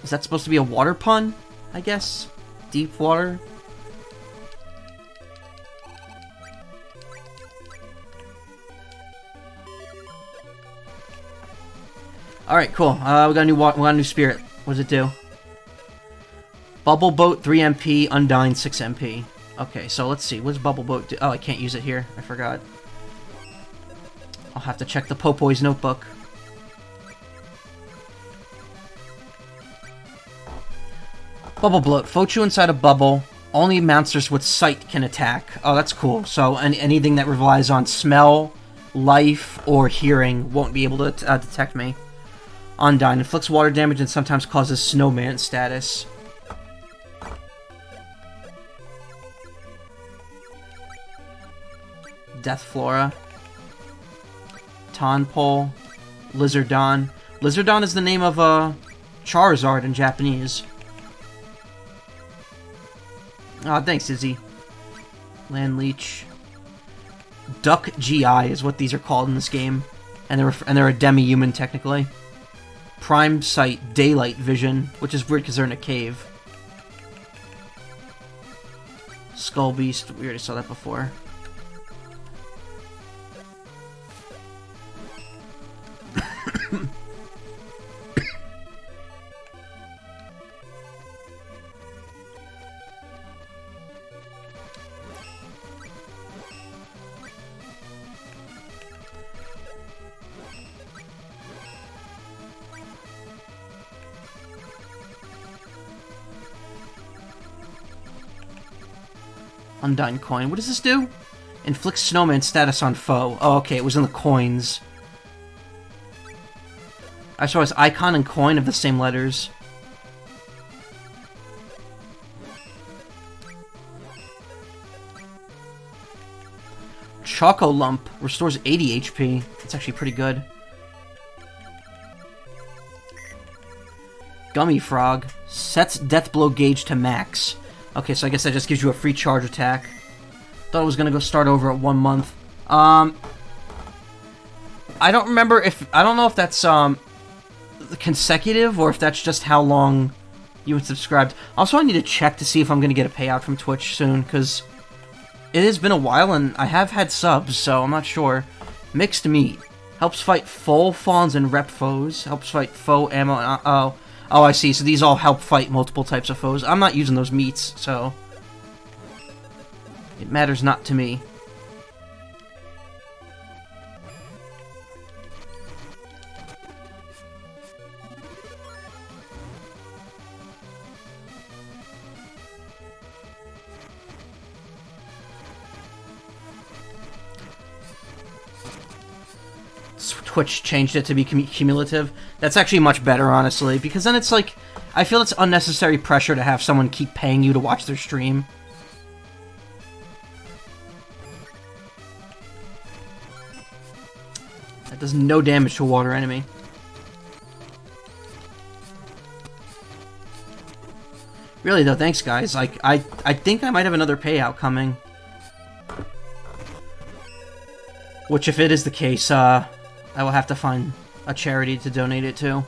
Is that supposed to be a water pun? I guess? Deep water? Alright, cool. We got a new spirit. What does it do? Bubble Boat 3 MP, Undyne 6 MP. Okay, so let's see. What does Bubble Boat do? Oh, I can't use it here. I forgot. I'll have to check the Popoy's notebook. Bubble Bloat. Float you inside a bubble. Only monsters with sight can attack. Oh, that's cool. So anything that relies on smell, life, or hearing won't be able to detect me. Undyne. Inflicts water damage and sometimes causes snowman status. Death Flora. Tonpole. Lizardon. Lizardon is the name of Charizard in Japanese. Aw, thanks, Izzy. Land Leech. Duck GI is what these are called in this game. And they're a demi-human, technically. Prime Sight, Daylight Vision, which is weird because they're in a cave. Skull Beast, we already saw that before. Undyne Coin. What does this do? Inflicts snowman status on foe. Oh, okay, it was in the coins. I saw his icon and coin of the same letters. Choco Lump restores 80 HP. That's actually pretty good. Gummy Frog sets Death Blow gauge to max. Okay, so I guess that just gives you a free charge attack. Thought it was gonna go start over at 1 month. I don't remember if... I don't know if that's, consecutive, or if that's just how long you would subscribed. Also, I need to check to see if I'm gonna get a payout from Twitch soon, because it has been a while, and I have had subs, so I'm not sure. Mixed Meat. Helps fight full fawns and rep foes. Helps fight foe ammo and... Oh, I see. So these all help fight multiple types of foes. I'm not using those meats, so... it matters not to me. Twitch changed it to be cumulative. That's actually much better, honestly, because then it's like, I feel it's unnecessary pressure to have someone keep paying you to watch their stream. That does no damage to a water enemy. Really though, thanks guys. Like, I think I might have another payout coming. Which, if it is the case, I will have to find a charity to donate it to.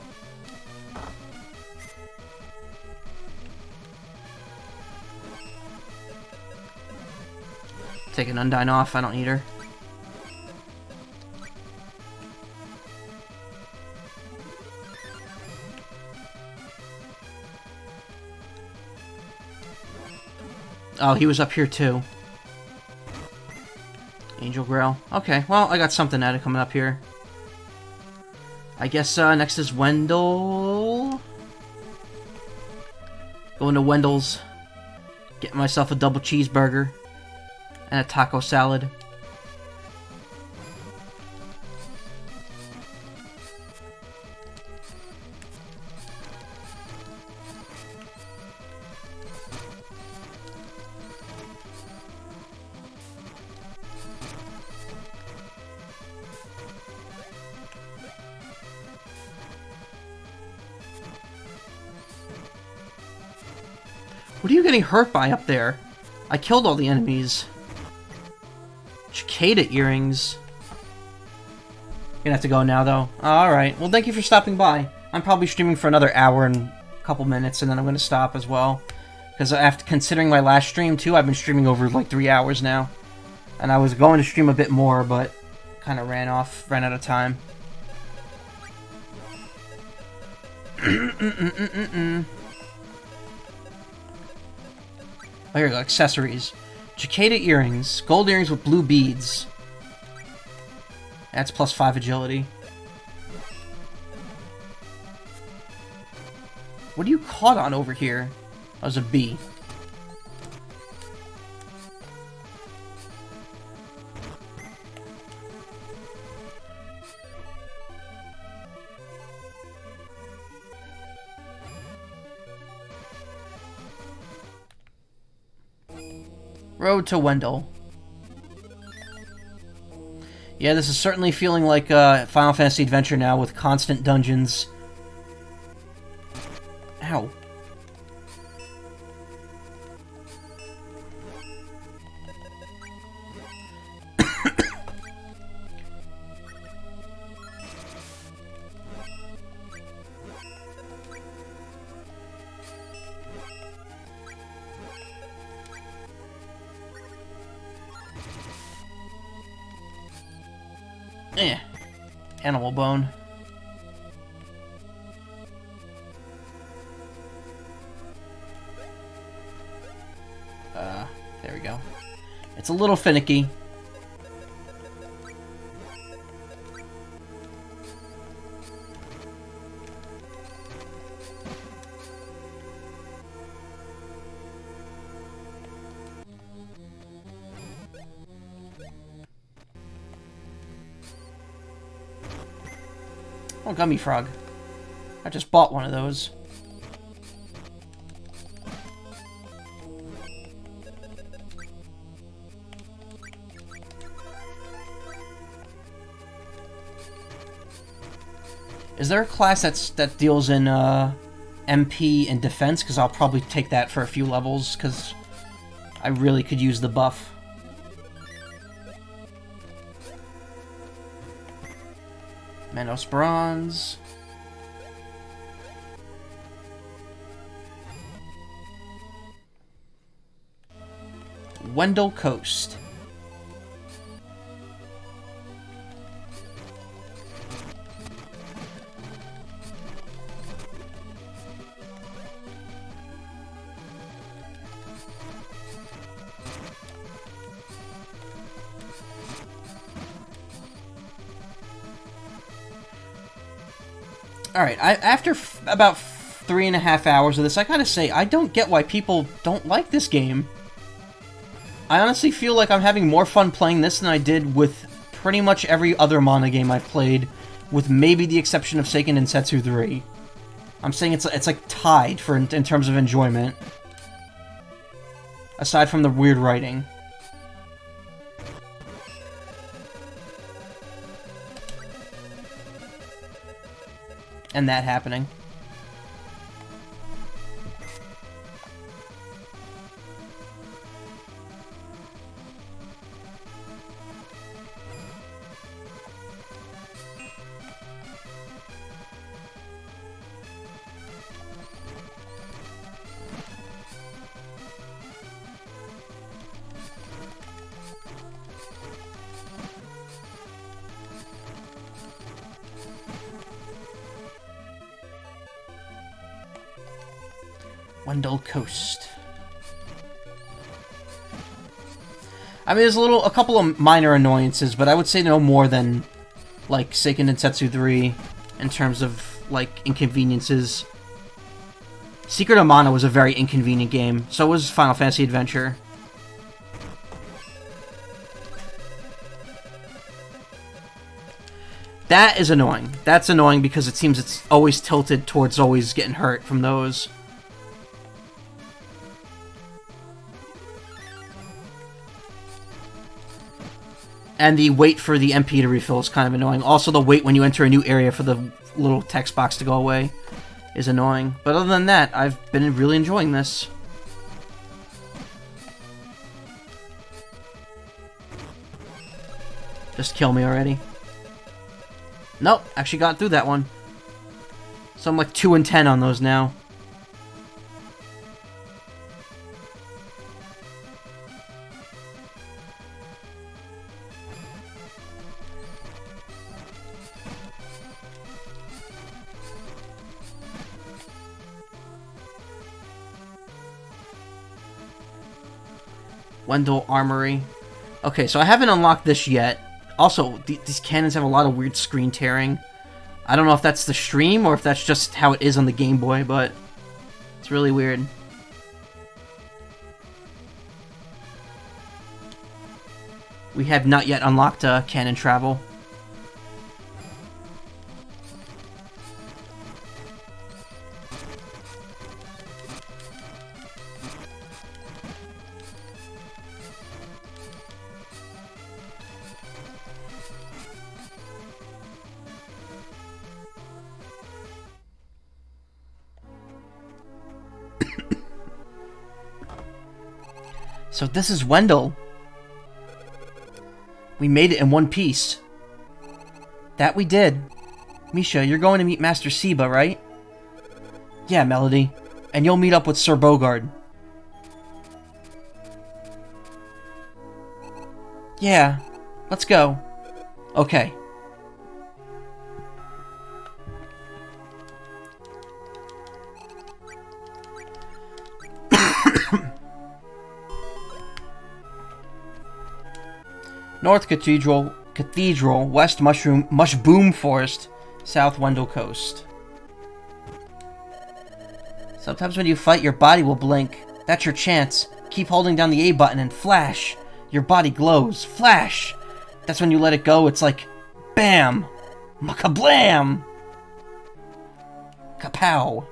Take an Undyne off, I don't need her. Oh, he was up here too. Angel Grail. Okay, well, I got something out of coming up here. I guess next is Wendell. Going to Wendell's. Getting myself a double cheeseburger. And a taco salad. What are you getting hurt by up there? I killed all the enemies. Cicada earrings. Gonna have to go now, though. Alright, well, thank you for stopping by. I'm probably streaming for another hour and a couple minutes, and then I'm gonna stop as well. Because after considering my last stream, too, I've been streaming over, like, 3 hours now. And I was going to stream a bit more, but kind of ran out of time. Oh, here we go. Accessories. Cicada earrings. Gold earrings with blue beads. That's +5 agility. What are you caught on over here? That was a bee. Road to Wendell. Yeah, this is certainly feeling like Final Fantasy Adventure now with constant dungeons. Ow. Animal bone. There we go. It's a little finicky. Oh, Gummy Frog. I just bought one of those. Is there a class that deals in MP and defense? Because I'll probably take that for a few levels, because I really could use the buff. Manos Bronze. Wendell Coast. Alright, after about 3.5 hours of this, I gotta say, I don't get why people don't like this game. I honestly feel like I'm having more fun playing this than I did with pretty much every other Mana game I've played, with maybe the exception of Seiken Densetsu 3. I'm saying it's like tied in terms of enjoyment. Aside from the weird writing. And that happening. Wendell Coast. I mean, there's a couple of minor annoyances, but I would say no more than, like, Seiken Densetsu 3 in terms of, like, inconveniences. Secret of Mana was a very inconvenient game, so was Final Fantasy Adventure. That is annoying. That's annoying because it seems it's always tilted towards always getting hurt from those. And the wait for the MP to refill is kind of annoying. Also, the wait when you enter a new area for the little text box to go away is annoying. But other than that, I've been really enjoying this. Just kill me already. Nope, actually got through that one. So I'm like 2 and 10 on those now. Wendell Armory. Okay, so I haven't unlocked this yet. Also, these cannons have a lot of weird screen tearing. I don't know if that's the stream or if that's just how it is on the Game Boy, but it's really weird. We have not yet unlocked cannon travel. So this is Wendell. We made it in one piece. That we did. Misha, you're going to meet Master Seba, right? Yeah, Melody. And you'll meet up with Sir Bogard. Yeah. Let's go. Okay. North Cathedral, West Mushboom Forest, South Wendell Coast. Sometimes when you fight, your body will blink. That's your chance. Keep holding down the A button and flash. Your body glows. Flash! That's when you let it go, it's like... Bam! Macablam! Kapow!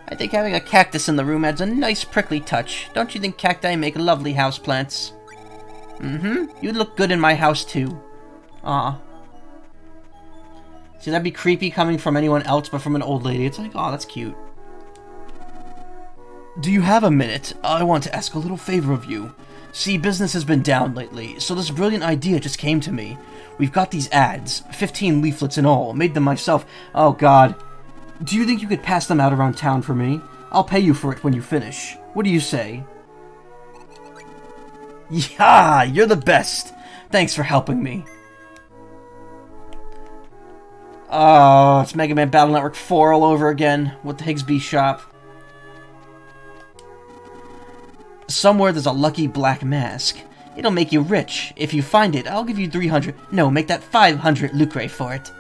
I think having a cactus in the room adds a nice prickly touch. Don't you think cacti make lovely houseplants? Mm-hmm. You'd look good in my house, too. Aw. See, that'd be creepy coming from anyone else but from an old lady. It's like, aw, that's cute. Do you have a minute? I want to ask a little favor of you. See, business has been down lately, so this brilliant idea just came to me. We've got these ads, 15 leaflets in all, made them myself. Oh, God. Do you think you could pass them out around town for me? I'll pay you for it when you finish. What do you say? Yeah, you're the best. Thanks for helping me. Oh, it's Mega Man Battle Network 4 all over again with the Higsby shop. Somewhere there's a lucky black mask. It'll make you rich. If you find it, I'll give you 300. No, make that 500 lucre for it.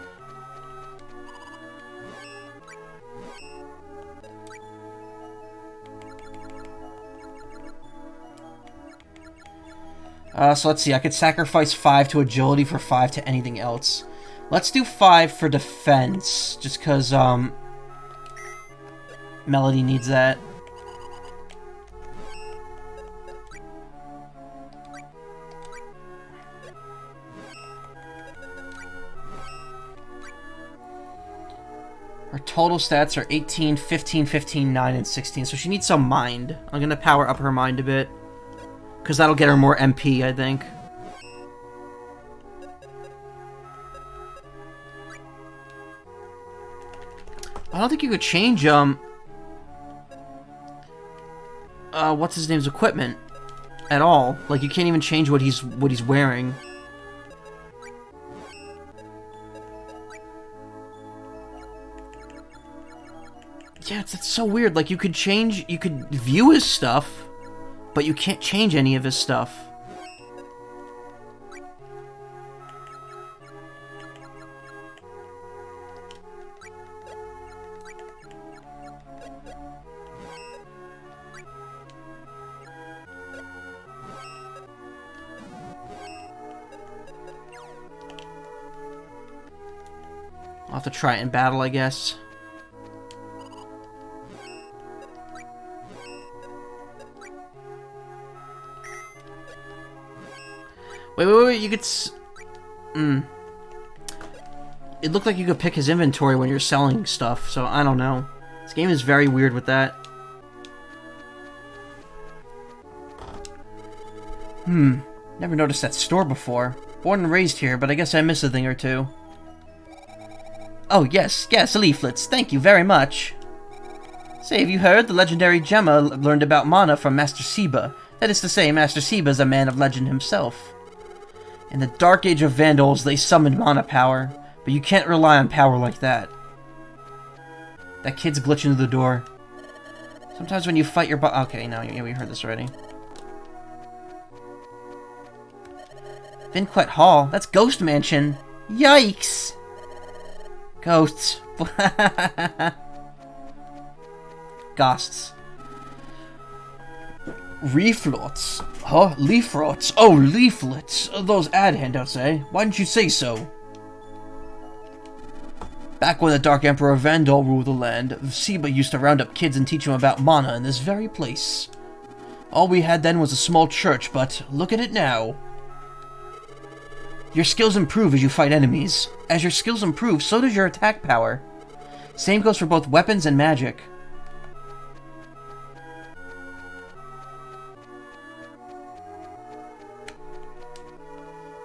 So let's see, I could sacrifice 5 to agility for 5 to anything else. Let's do 5 for defense, just because, Melody needs that. Her total stats are 18, 15, 15, 9, and 16, so she needs some mind. I'm gonna power up her mind a bit. Because that'll get her more MP, I think. I don't think you could change, what's his name's equipment at all. Like, you can't even change what he's wearing. Yeah, it's so weird. Like, you could view his stuff, but you can't change any of his stuff. I'll have to try it in battle, I guess. Wait, you could It looked like you could pick his inventory when you're selling stuff, so I don't know. This game is very weird with that. Never noticed that store before. Born and raised here, but I guess I missed a thing or two. Oh, yes, leaflets. Thank you very much. Say, have you heard? The legendary Gemma learned about mana from Master Seba. That is to say, Master Seba is a man of legend himself. In the Dark Age of Vandals, they summoned mana power, but you can't rely on power like that. That kid's glitching through the door. Sometimes when you fight your okay, no, yeah, we heard this already. Vinquet Hall? That's Ghost Mansion! Yikes! Ghosts. Ghosts. Leaflets. Huh? Leaflets? Oh, leaflets. Those ad handouts, eh? Why didn't you say so? Back when the Dark Emperor Vandal ruled the land, Seba used to round up kids and teach them about mana in this very place. All we had then was a small church, but look at it now. Your skills improve as you fight enemies. As your skills improve, so does your attack power. Same goes for both weapons and magic.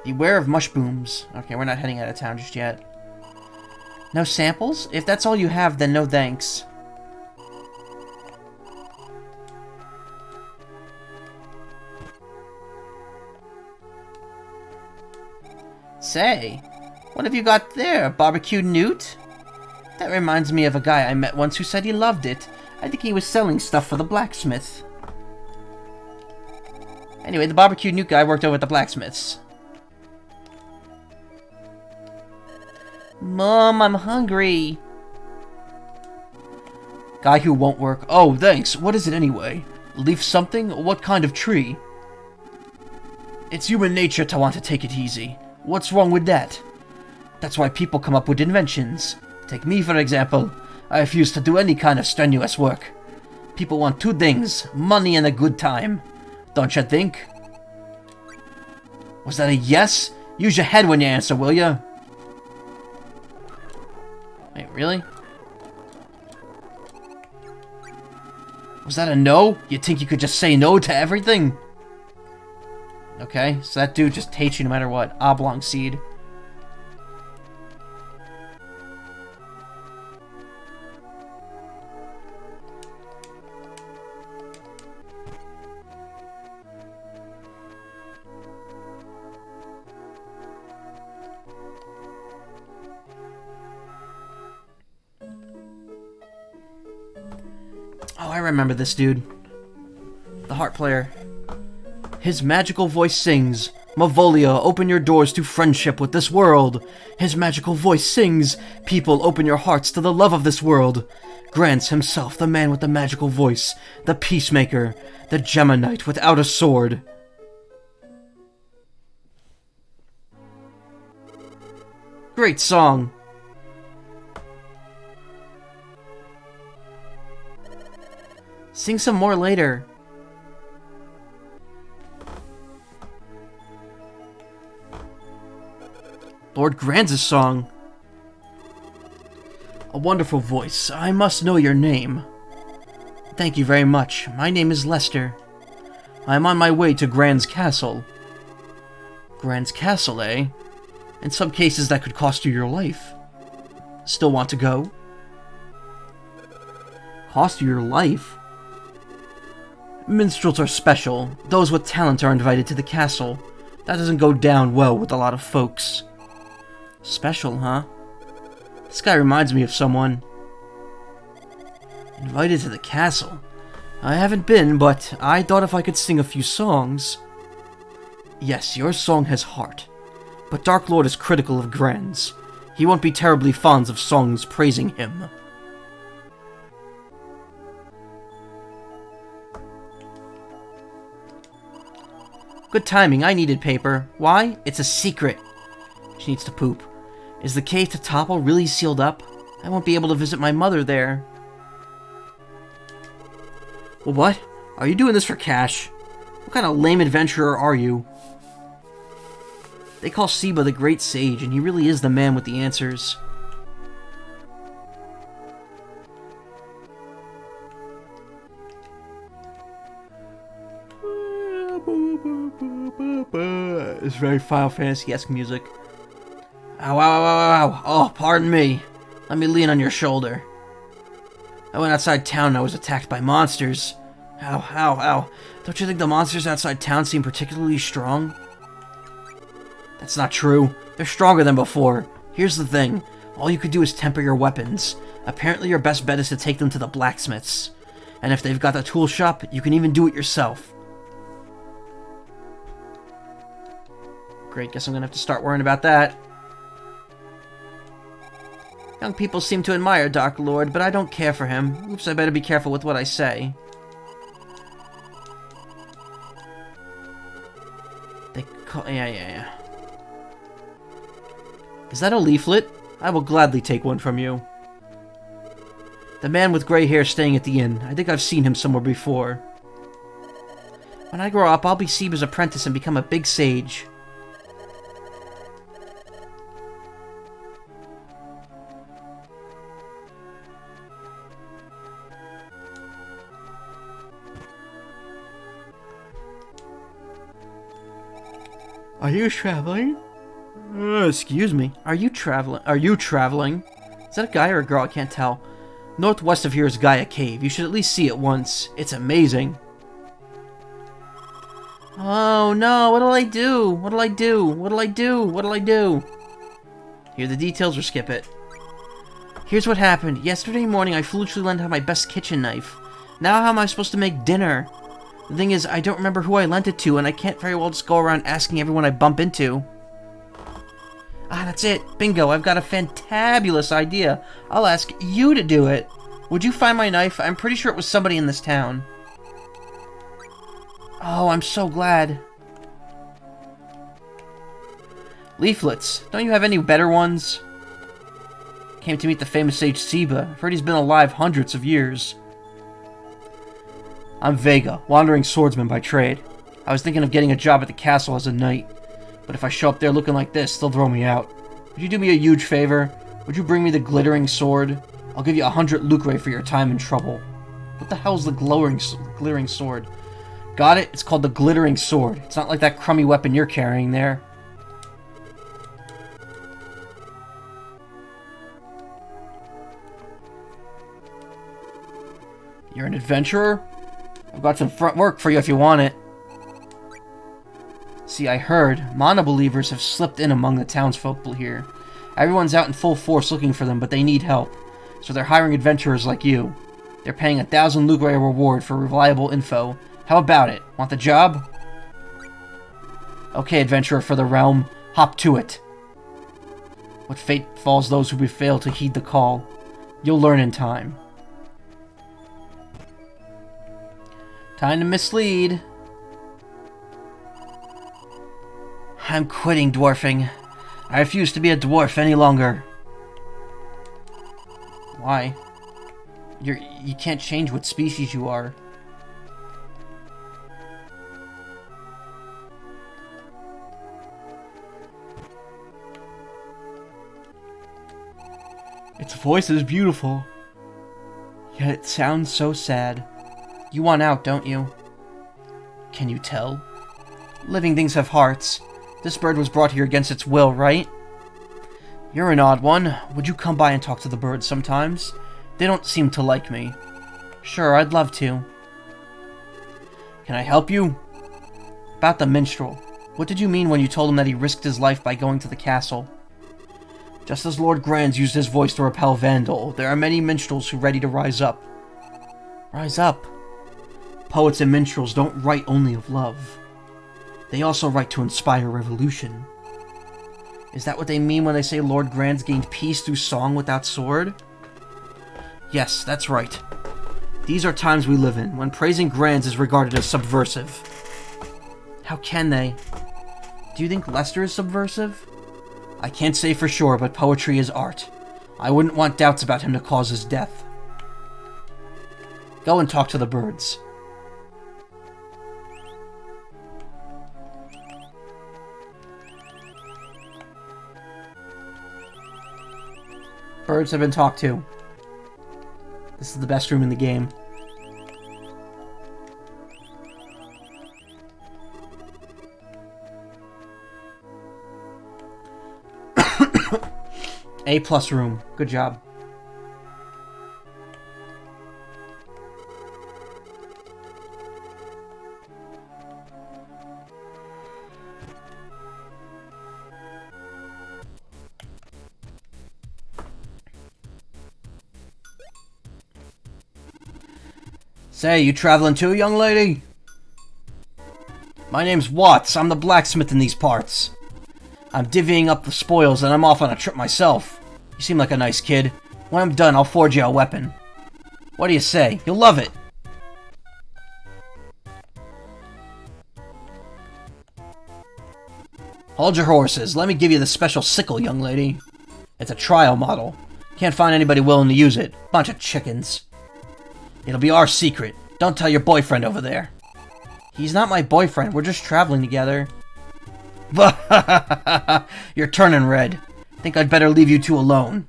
Beware of mushbooms. Okay, we're not heading out of town just yet. No samples? If that's all you have, then no thanks. Say, what have you got there? Barbecued newt? That reminds me of a guy I met once who said he loved it. I think he was selling stuff for the blacksmith. Anyway, the barbecued newt guy worked over at the blacksmith's. Mom, I'm hungry. Guy who won't work. Oh, thanks. What is it anyway? Leaf something? What kind of tree? It's human nature to want to take it easy. What's wrong with that? That's why people come up with inventions. Take me, for example. I refuse to do any kind of strenuous work. People want two things, money and a good time. Don't you think? Was that a yes? Use your head when you answer, will ya? Wait, really? Was that a no? You think you could just say no to everything? Okay, so that dude just hates you no matter what. Oblong seed. Oh, I remember this dude. The harp player. His magical voice sings, Mavolia, open your doors to friendship with this world. His magical voice sings, people, open your hearts to the love of this world. Grants himself, the man with the magical voice, the peacemaker, the Geminite without a sword. Great song. Sing some more later. Lord Granz's song. A wonderful voice. I must know your name. Thank you very much. My name is Lester. I am on my way to Grand's castle. Grand's castle, eh? In some cases that could cost you your life. Still want to go? Cost you your life? Minstrels are special. Those with talent are invited to the castle. That doesn't go down well with a lot of folks. Special, huh? This guy reminds me of someone. Invited to the castle? I haven't been, but I thought if I could sing a few songs... Yes, your song has heart. But Dark Lord is critical of Granz. He won't be terribly fond of songs praising him. Good timing, I needed paper. Why? It's a secret. She needs to poop. Is the cave to topple really sealed up? I won't be able to visit my mother there. Well, what? Are you doing this for cash? What kind of lame adventurer are you? They call Seba the Great Sage, and he really is the man with the answers. It's very Final Fantasy-esque music. Ow, ow, ow, ow, ow. Oh, pardon me. Let me lean on your shoulder. I went outside town and I was attacked by monsters. Ow, ow, ow. Don't you think the monsters outside town seem particularly strong? That's not true. They're stronger than before. Here's the thing. All you could do is temper your weapons. Apparently your best bet is to take them to the blacksmiths. And if they've got a tool shop, you can even do it yourself. Great, guess I'm gonna have to start worrying about that. Young people seem to admire Dark Lord, but I don't care for him. Oops, I better be careful with what I say. They call... Yeah. Is that a leaflet? I will gladly take one from you. The man with gray hair staying at the inn. I think I've seen him somewhere before. When I grow up, I'll be Seba's apprentice and become a big sage. Are you traveling? Excuse me. Are you traveling? Are you traveling? Is that a guy or a girl? I can't tell. Northwest of here is Gaia Cave. You should at least see it once. It's amazing. Oh no, what'll I do? What'll I do? What'll I do? What'll I do? Hear the details or skip it. Here's what happened. Yesterday morning I foolishly lent out my best kitchen knife. Now how am I supposed to make dinner? The thing is, I don't remember who I lent it to, and I can't very well just go around asking everyone I bump into. Ah, that's it. Bingo, I've got a fantabulous idea. I'll ask you to do it. Would you find my knife? I'm pretty sure it was somebody in this town. Oh, I'm so glad. Leaflets. Don't you have any better ones? Came to meet the famous sage Siba. I've heard he's been alive hundreds of years. I'm Vega, wandering swordsman by trade. I was thinking of getting a job at the castle as a knight. But if I show up there looking like this, they'll throw me out. Would you do me a huge favor? Would you bring me the glittering sword? I'll give you 100 lucre for your time and trouble. What the hell's the glittering sword? Got it? It's called the glittering sword. It's not like that crummy weapon you're carrying there. You're an adventurer? I've got some front work for you if you want it. See, I heard Mana believers have slipped in among the townsfolk here. Everyone's out in full force looking for them, but they need help. So they're hiring adventurers like you. They're paying 1,000 lucre reward for reliable info. How about it? Want the job? Okay, adventurer for the realm. Hop to it. What fate falls those who fail to heed the call? You'll learn in time. Time to mislead. I'm quitting dwarfing. I refuse to be a dwarf any longer. Why? You can't change what species you are. Its voice is beautiful, yet it sounds so sad. You want out, don't you? Can you tell? Living things have hearts. This bird was brought here against its will, right? You're an odd one. Would you come by and talk to the birds sometimes? They don't seem to like me. Sure, I'd love to. Can I help you? About the minstrel. What did you mean when you told him that he risked his life by going to the castle? Just as Lord Granz used his voice to repel Vandal, there are many minstrels who are ready to rise up. Rise up? Poets and minstrels don't write only of love. They also write to inspire revolution. Is that what they mean when they say Lord Granz gained peace through song without sword? Yes, that's right. These are times we live in, when praising Granz is regarded as subversive. How can they? Do you think Lester is subversive? I can't say for sure, but poetry is art. I wouldn't want doubts about him to cause his death. Go and talk to the birds. Birds have been talked to. This is the best room in the game. A+ room. Good job. Say, you traveling too, young lady? My name's Watts. I'm the blacksmith in these parts. I'm divvying up the spoils and I'm off on a trip myself. You seem like a nice kid. When I'm done, I'll forge you a weapon. What do you say? You'll love it. Hold your horses. Let me give you the special sickle, young lady. It's a trial model. Can't find anybody willing to use it. Bunch of chickens. It'll be our secret. Don't tell your boyfriend over there. He's not my boyfriend. We're just traveling together. You're turning red. Think I'd better leave you two alone.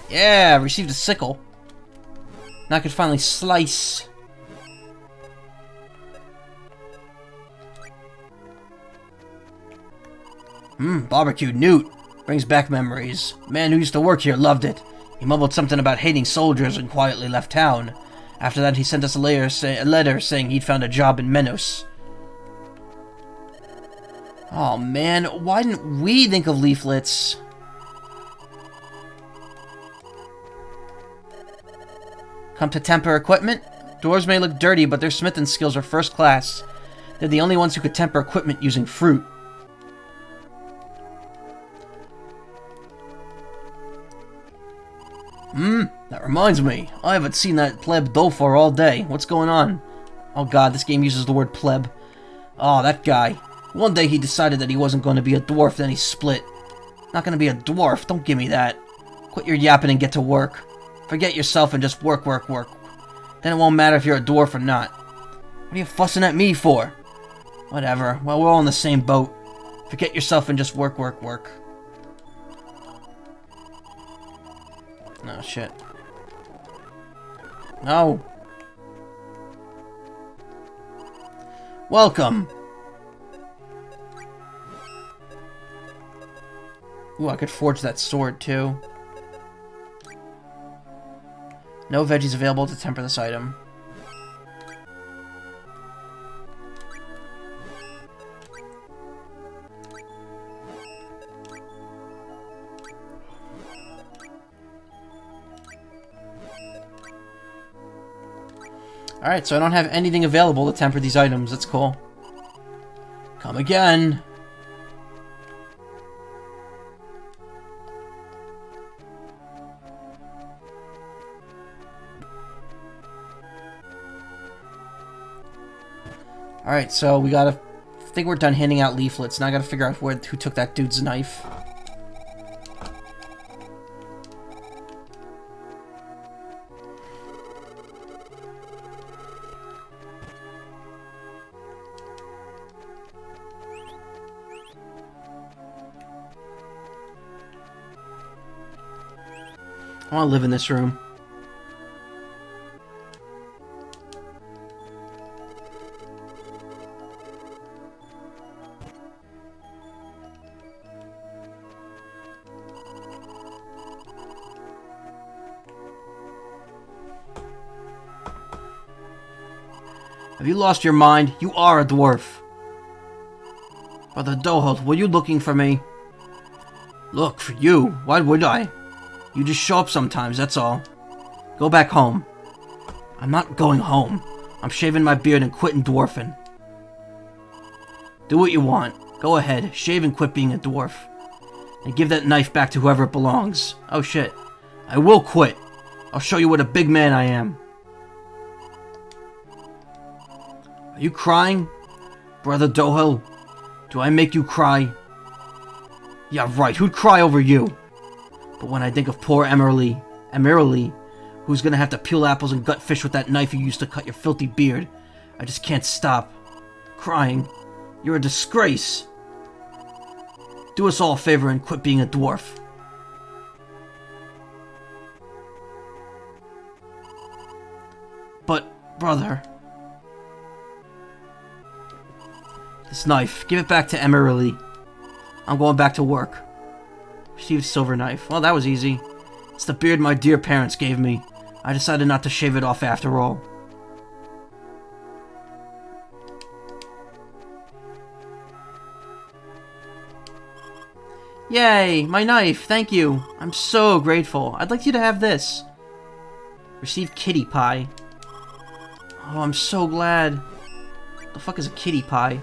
Yeah, received a sickle. Now I can finally slice. Barbecued newt. Brings back memories. Man who used to work here loved it. He mumbled something about hating soldiers and quietly left town. After that, he sent us a letter saying he'd found a job in Menos. Oh man, why didn't we think of leaflets? Come to temper equipment? Doors may look dirty, but their smithing skills are first class. They're the only ones who could temper equipment using fruit. That reminds me. I haven't seen that pleb Dolfar all day. What's going on? Oh god, this game uses the word pleb. Oh, that guy. One day he decided that he wasn't going to be a dwarf, then he split. Not going to be a dwarf, don't give me that. Quit your yapping and get to work. Forget yourself and just work. Then it won't matter if you're a dwarf or not. What are you fussing at me for? Whatever. Well, we're all in the same boat. Forget yourself and just work. No, shit. No. Welcome. Ooh, I could forge that sword, too. No veggies available to temper this item. Alright, so I don't have anything available to temper these items. That's cool. Come again. Alright, so we gotta... I think we're done handing out leaflets. Now I gotta figure out who took that dude's knife. I want to live in this room. Have you lost your mind? You are a dwarf. Brother Dohel, were you looking for me? Look, for you? Why would I? You just show up sometimes, that's all. Go back home. I'm not going home. I'm shaving my beard and quitting dwarfing. Do what you want. Go ahead, shave and quit being a dwarf. And give that knife back to whoever it belongs. Oh shit. I will quit. I'll show you what a big man I am. Are you crying? Brother Dohel? Do I make you cry? Yeah, right, who'd cry over you? But when I think of poor Emerly, who's gonna have to peel apples and gut fish with that knife you used to cut your filthy beard, I just can't stop crying. You're a disgrace. Do us all a favor and quit being a dwarf. But, brother... This knife, give it back to Emerly. I'm going back to work. Received silver knife. Well, that was easy. It's the beard my dear parents gave me. I decided not to shave it off after all. Yay! My knife! Thank you! I'm so grateful. I'd like you to have this. Received kitty pie. Oh, I'm so glad. What the fuck is a kitty pie?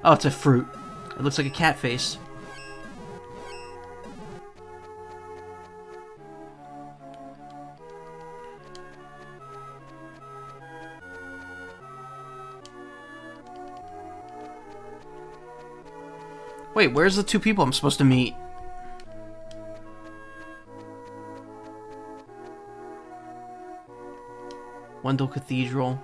Oh, it's a fruit. It looks like a cat face. Wait, where's the two people I'm supposed to meet? Wendell Cathedral.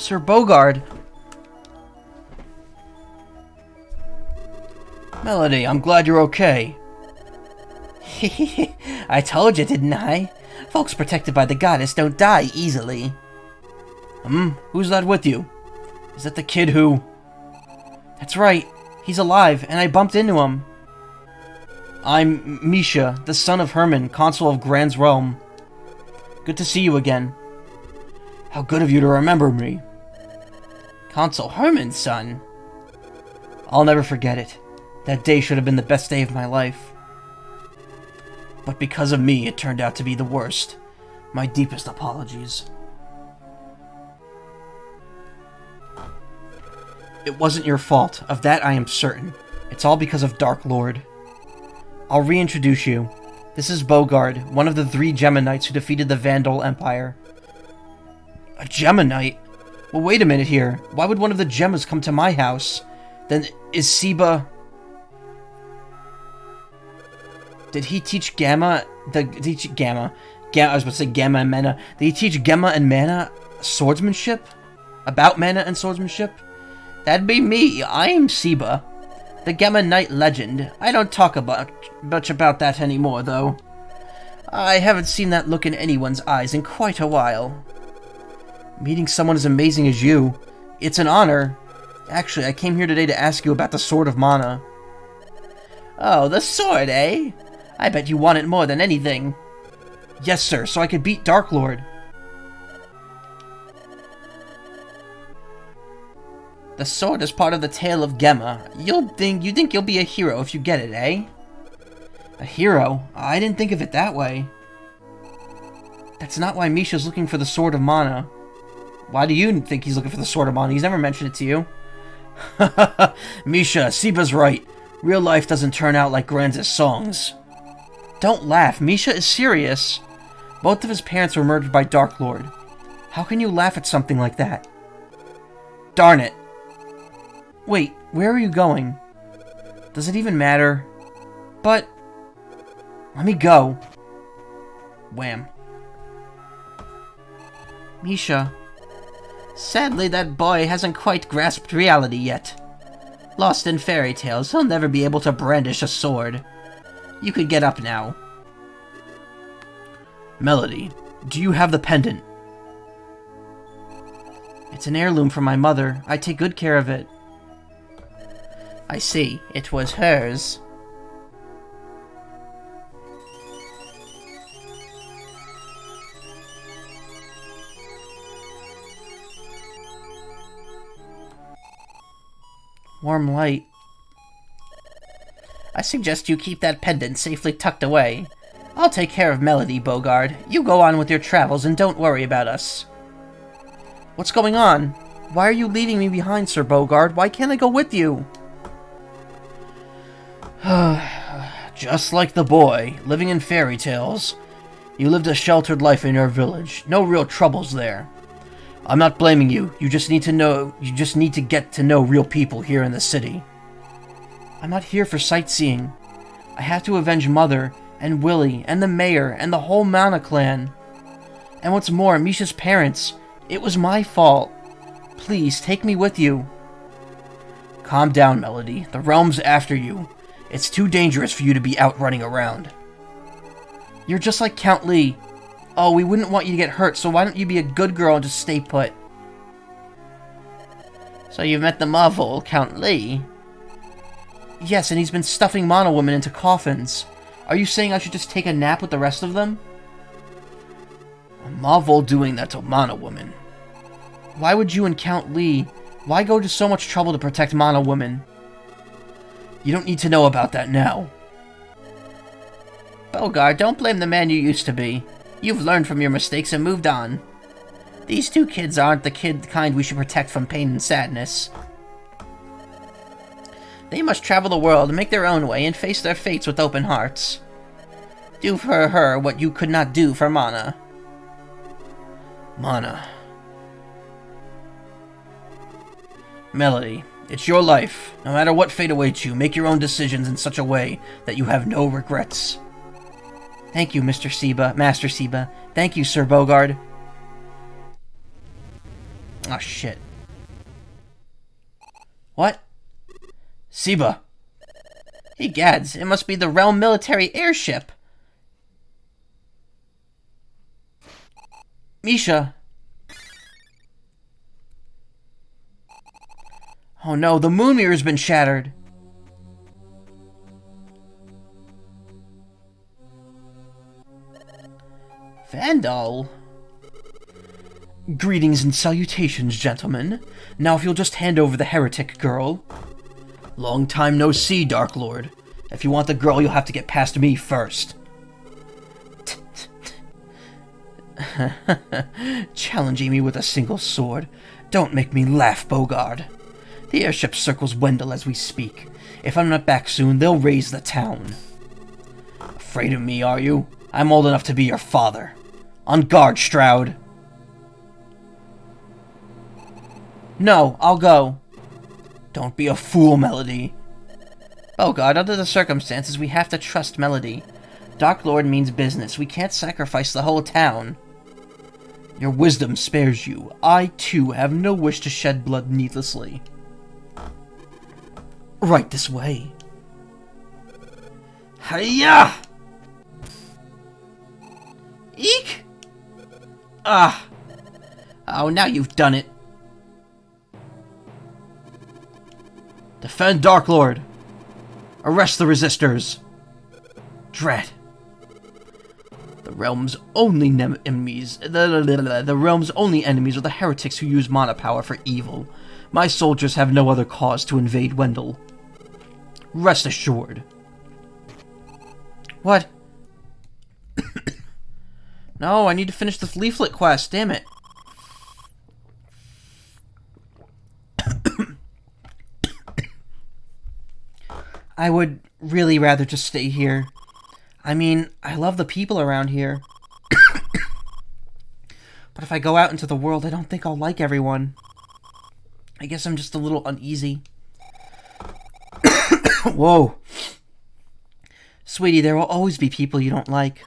Sir Bogard! Melody, I'm glad you're okay. I told you, didn't I? Folks protected by the goddess don't die easily. Who's that with you? Is that the kid who... That's right. He's alive, and I bumped into him. I'm Misha, the son of Herman, consul of Grand's realm. Good to see you again. How good of you to remember me. Consul Herman's son? I'll never forget it. That day should have been the best day of my life. But because of me, it turned out to be the worst. My deepest apologies. It wasn't your fault. Of that I am certain. It's all because of Dark Lord. I'll reintroduce you. This is Bogard, one of the 3 Gemma Knights who defeated the Vandal Empire. A Gemma Knight? Well, wait a minute here. Why would one of the Gemmas come to my house? Then is Siba... Did he teach Gamma... I was about to say Gamma and Mana. Did he teach Gemma and Mana swordsmanship? About Mana and swordsmanship? That'd be me. I'm Siba, the Gemma Knight legend. I don't talk much about that anymore, though. I haven't seen that look in anyone's eyes in quite a while. Meeting someone as amazing as you. It's an honor. Actually, I came here today to ask you about the Sword of Mana. Oh, the sword, eh? I bet you want it more than anything. Yes, sir, so I could beat Dark Lord. The sword is part of the tale of Gemma. You think you'll be a hero if you get it, eh? A hero? I didn't think of it that way. That's not why Misha's looking for the Sword of Mana. Why do you think he's looking for the Sword of Mana? He's never mentioned it to you. Misha, Siba's right. Real life doesn't turn out like Granz's songs. Don't laugh. Misha is serious. Both of his parents were murdered by Dark Lord. How can you laugh at something like that? Darn it. Wait, where are you going? Does it even matter? But... let me go. Wham. Misha. Sadly, that boy hasn't quite grasped reality yet. Lost in fairy tales, he'll never be able to brandish a sword. You could get up now. Melody, do you have the pendant? It's an heirloom from my mother. I take good care of it. I see. It was hers. Warm light. I suggest you keep that pendant safely tucked away. I'll take care of Melody, Bogard. You go on with your travels and don't worry about us. What's going on? Why are you leaving me behind, Sir Bogard? Why can't I go with you? Just like the boy, living in fairy tales. You lived a sheltered life in your village. No real troubles there. I'm not blaming you. You just need to get to know real people here in the city. I'm not here for sightseeing. I have to avenge Mother, and Willie, and the mayor, and the whole Mana clan. And what's more, Misha's parents. It was my fault. Please, take me with you. Calm down, Melody. The realm's after you. It's too dangerous for you to be out running around. You're just like Count Lee. Oh, we wouldn't want you to get hurt, so why don't you be a good girl and just stay put? So you've met the marvel, Count Lee? Yes, and he's been stuffing Mana women into coffins. Are you saying I should just take a nap with the rest of them? A marvel doing that to Mana women. Why would you and Count Lee... Why go to so much trouble to protect Mana women? You don't need to know about that now. Bogard, don't blame the man you used to be. You've learned from your mistakes and moved on. These 2 kids aren't the kind we should protect from pain and sadness. They must travel the world, make their own way, and face their fates with open hearts. Do for her what you could not do for Mana. Mana. Melody, it's your life. No matter what fate awaits you, make your own decisions in such a way that you have no regrets. Thank you, Master Siba. Thank you, Sir Bogard. Oh, shit. What? Siba. Hey, Gads, it must be the Realm military airship. Misha. Oh no, the moon mirror's been shattered. Vandal? Greetings and salutations, gentlemen. Now if you'll just hand over the heretic girl. Long time no see, Dark Lord. If you want the girl, you'll have to get past me first. Challenging me with a single sword. Don't make me laugh, Bogard. The airship circles Wendell as we speak. If I'm not back soon, they'll raise the town. Afraid of me, are you? I'm old enough to be your father. On guard, Stroud. No, I'll go. Don't be a fool, Melody. Bogard, under the circumstances, we have to trust Melody. Dark Lord means business. We can't sacrifice the whole town. Your wisdom spares you. I, too, have no wish to shed blood needlessly. Right this way. Hiya! Eek! Ah! Oh, now you've done it. Defend Dark Lord. Arrest the resistors. Dread. The realm's only enemies. The realm's only enemies are the heretics who use mana power for evil. My soldiers have no other cause to invade Wendell. Rest assured. What? No, I need to finish this leaflet quest, damn it. I would really rather just stay here. I mean, I love the people around here. But if I go out into the world, I don't think I'll like everyone. I guess I'm just a little uneasy. Whoa. Sweetie, there will always be people you don't like.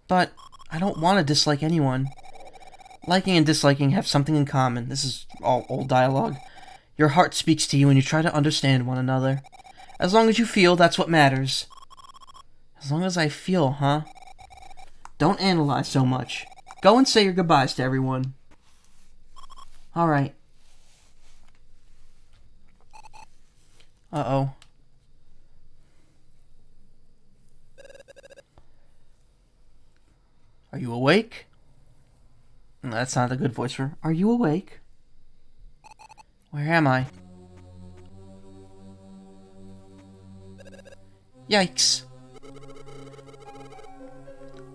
But I don't want to dislike anyone. Liking and disliking have something in common. This is all old dialogue. Your heart speaks to you and you try to understand one another. As long as you feel, that's what matters. As long as I feel, huh? Don't analyze so much. Go and say your goodbyes to everyone. Alright. Uh-oh. Are you awake? That's not a good voice for... Are you awake? Where am I? Yikes.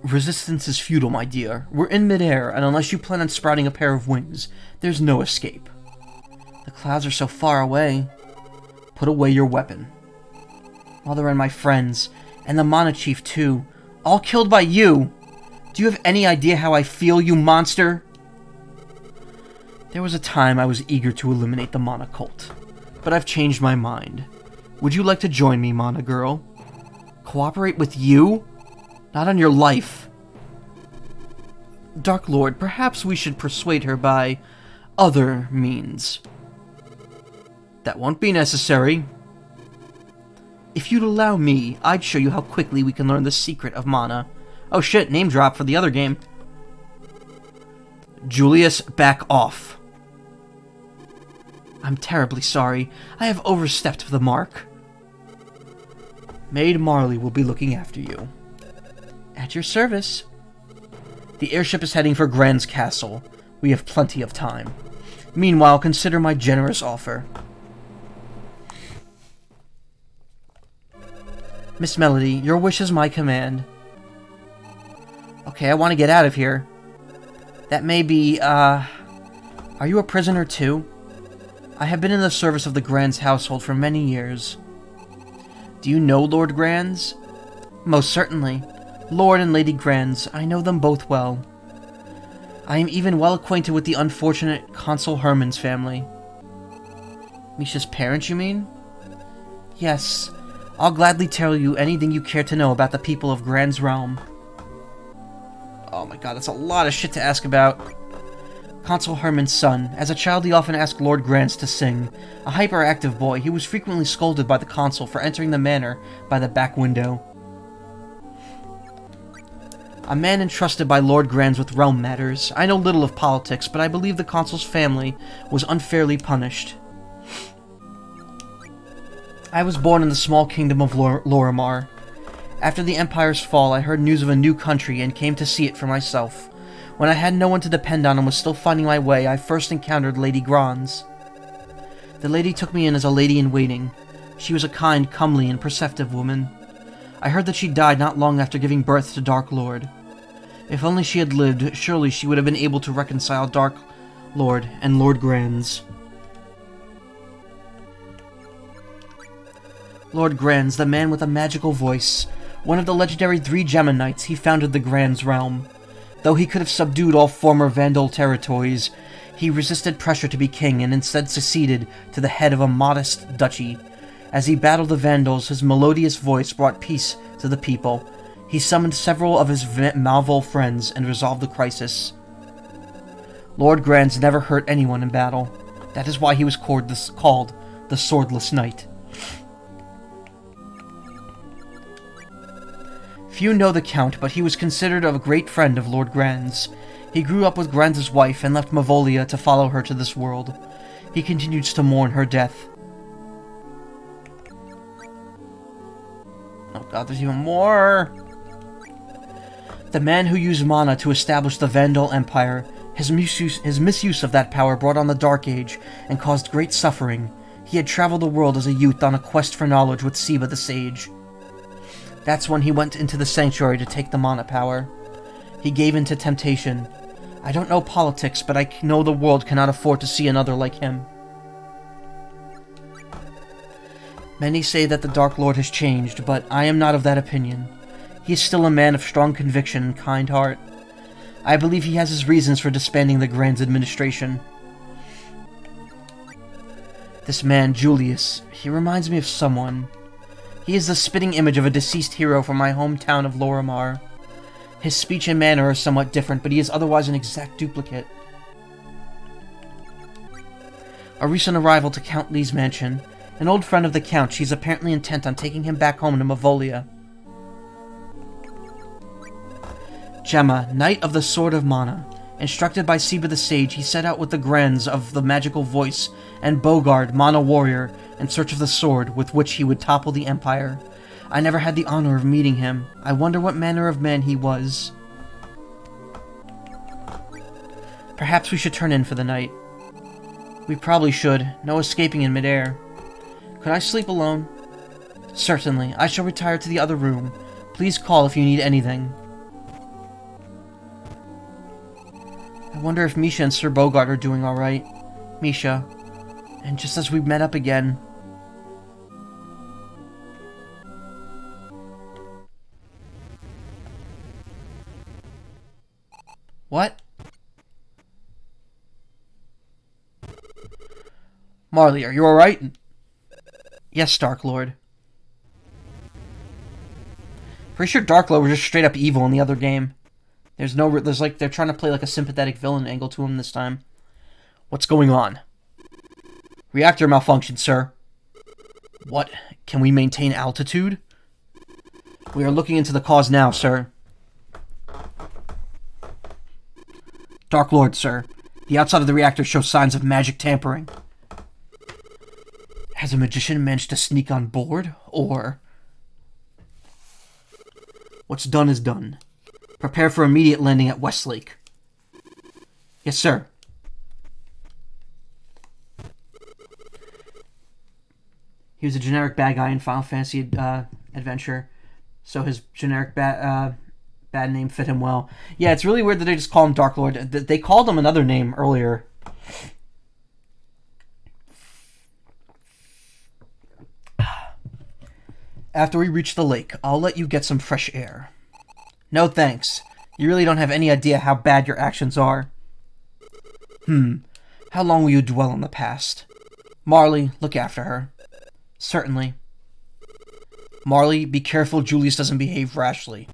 Resistance is futile, my dear. We're in midair, and unless you plan on sprouting a pair of wings, there's no escape. The clouds are so far away. Put away your weapon. Mother and my friends, and the Mana Chief too, all killed by you! Do you have any idea how I feel, you monster? There was a time I was eager to eliminate the Mana Cult, but I've changed my mind. Would you like to join me, Mana Girl? Cooperate with you? Not on your life. Dark Lord, perhaps we should persuade her by other means. That won't be necessary. If you'd allow me, I'd show you how quickly we can learn the secret of mana. Oh shit, name drop for the other game. Julius, back off. I'm terribly sorry. I have overstepped the mark. Maid Marley will be looking after you. At your service. The airship is heading for Grand's castle. We have plenty of time. Meanwhile, consider my generous offer. Miss Melody, your wish is my command. Okay, I want to get out of here. That may be, Are you a prisoner too? I have been in the service of the Grand's household for many years. Do you know Lord Grands? Most certainly. Lord and Lady Grands, I know them both well. I am even well acquainted with the unfortunate Consul Herman's family. Misha's parents, you mean? Yes. I'll gladly tell you anything you care to know about the people of Grand's realm. Oh my god, that's a lot of shit to ask about. Consul Herman's son. As a child, he often asked Lord Grants to sing. A hyperactive boy, he was frequently scolded by the consul for entering the manor by the back window. A man entrusted by Lord Grants with realm matters. I know little of politics, but I believe the consul's family was unfairly punished. I was born in the small kingdom of Lorimar. After the Empire's fall, I heard news of a new country and came to see it for myself. When I had no one to depend on and was still finding my way, I first encountered Lady Grans. The lady took me in as a lady-in-waiting. She was a kind, comely, and perceptive woman. I heard that she died not long after giving birth to Dark Lord. If only she had lived, surely she would have been able to reconcile Dark Lord and Lord Grans. Lord Grans, the man with a magical voice. One of the legendary 3 Gemma Knights, he founded the Grans realm. Though he could have subdued all former Vandal territories, he resisted pressure to be king and instead succeeded to the head of a modest duchy. As he battled the Vandals, his melodious voice brought peace to the people. He summoned several of his Malval friends and resolved the crisis. Lord Grans never hurt anyone in battle. That is why he was called the Swordless Knight. Few know the Count, but he was considered a great friend of Lord Grans. He grew up with Grans' wife and left Mavolia to follow her to this world. He continues to mourn her death. Oh god, there's even more! The man who used mana to establish the Vandal Empire, his misuse of that power brought on the Dark Age and caused great suffering. He had traveled the world as a youth on a quest for knowledge with Siba the Sage. That's when he went into the sanctuary to take the mana power. He gave in to temptation. I don't know politics, but I know the world cannot afford to see another like him. Many say that the Dark Lord has changed, but I am not of that opinion. He is still a man of strong conviction and kind heart. I believe he has his reasons for disbanding the Grans administration. This man, Julius, he reminds me of someone. He is the spitting image of a deceased hero from my hometown of Lorimar. His speech and manner are somewhat different, but he is otherwise an exact duplicate. A recent arrival to Count Lee's mansion. An old friend of the Count, she's apparently intent on taking him back home to Mavolia. Gemma, Knight of the Sword of Mana. Instructed by Siba the Sage, he set out with the Grans of the Magical Voice and Bogard, Mana Warrior, in search of the sword with which he would topple the Empire. I never had the honor of meeting him. I wonder what manner of man he was. Perhaps we should turn in for the night. We probably should. No escaping in midair. Could I sleep alone? Certainly. I shall retire to the other room. Please call if you need anything. I wonder if Misha and Sir Bogart are doing alright. Misha. And just as we met up again. What? Marley, are you alright? Yes, Dark Lord. Pretty sure Dark Lord was just straight up evil in the other game. There's like, they're trying to play like a sympathetic villain angle to him this time. What's going on? Reactor malfunction, sir. What? Can we maintain altitude? We are looking into the cause now, sir. Dark Lord, sir. The outside of the reactor shows signs of magic tampering. Has a magician managed to sneak on board, or... What's done is done. Prepare for immediate landing at Westlake. Yes, sir. He was a generic bad guy in Final Fantasy Adventure, so his generic bad name fit him well. Yeah, it's really weird that they just call him Dark Lord. They called him another name earlier. After we reach the lake, I'll let you get some fresh air. No thanks. You really don't have any idea how bad your actions are. How long will you dwell on the past? Marley, look after her. Certainly. Marley, be careful Julius doesn't behave rashly.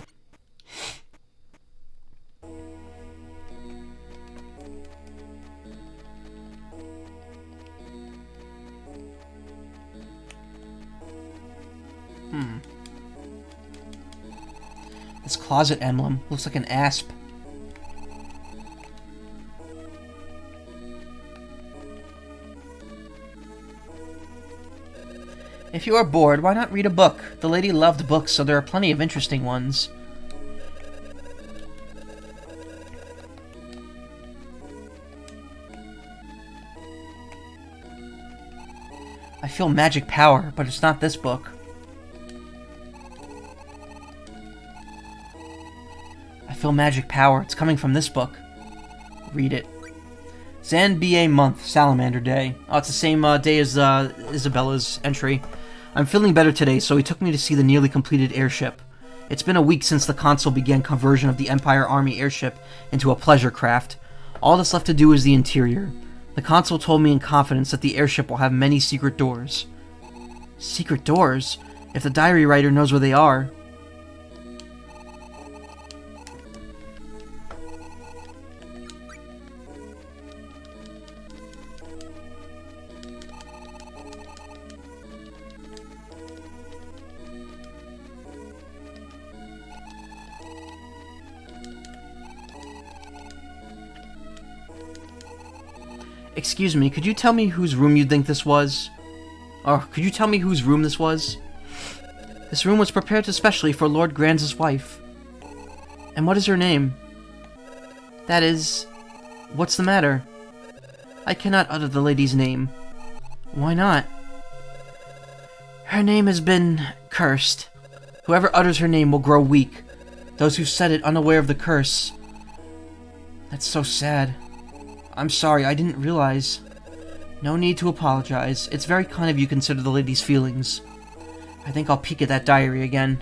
This closet emblem looks like an asp. If you are bored, why not read a book? The lady loved books, so there are plenty of interesting ones. I feel magic power, but it's not this book. I feel magic power. It's coming from this book. Read it. Zanba month, Salamander Day. Oh, it's the same day as Isabella's entry. I'm feeling better today, so he took me to see the nearly completed airship. It's been a week since the Consul began conversion of the Empire Army airship into a pleasure craft. All that's left to do is the interior. The Consul told me in confidence that the airship will have many secret doors. Secret doors? If the diary writer knows where they are. Excuse me, could you tell me whose room you think this was? Or could you tell me whose room this was? This room was prepared especially for Lord Granz's wife. And what is her name? That is... What's the matter? I cannot utter the lady's name. Why not? Her name has been cursed. Whoever utters her name will grow weak. Those who said it unaware of the curse. That's so sad. I'm sorry, I didn't realize. No need to apologize. It's very kind of you to consider the lady's feelings. I think I'll peek at that diary again.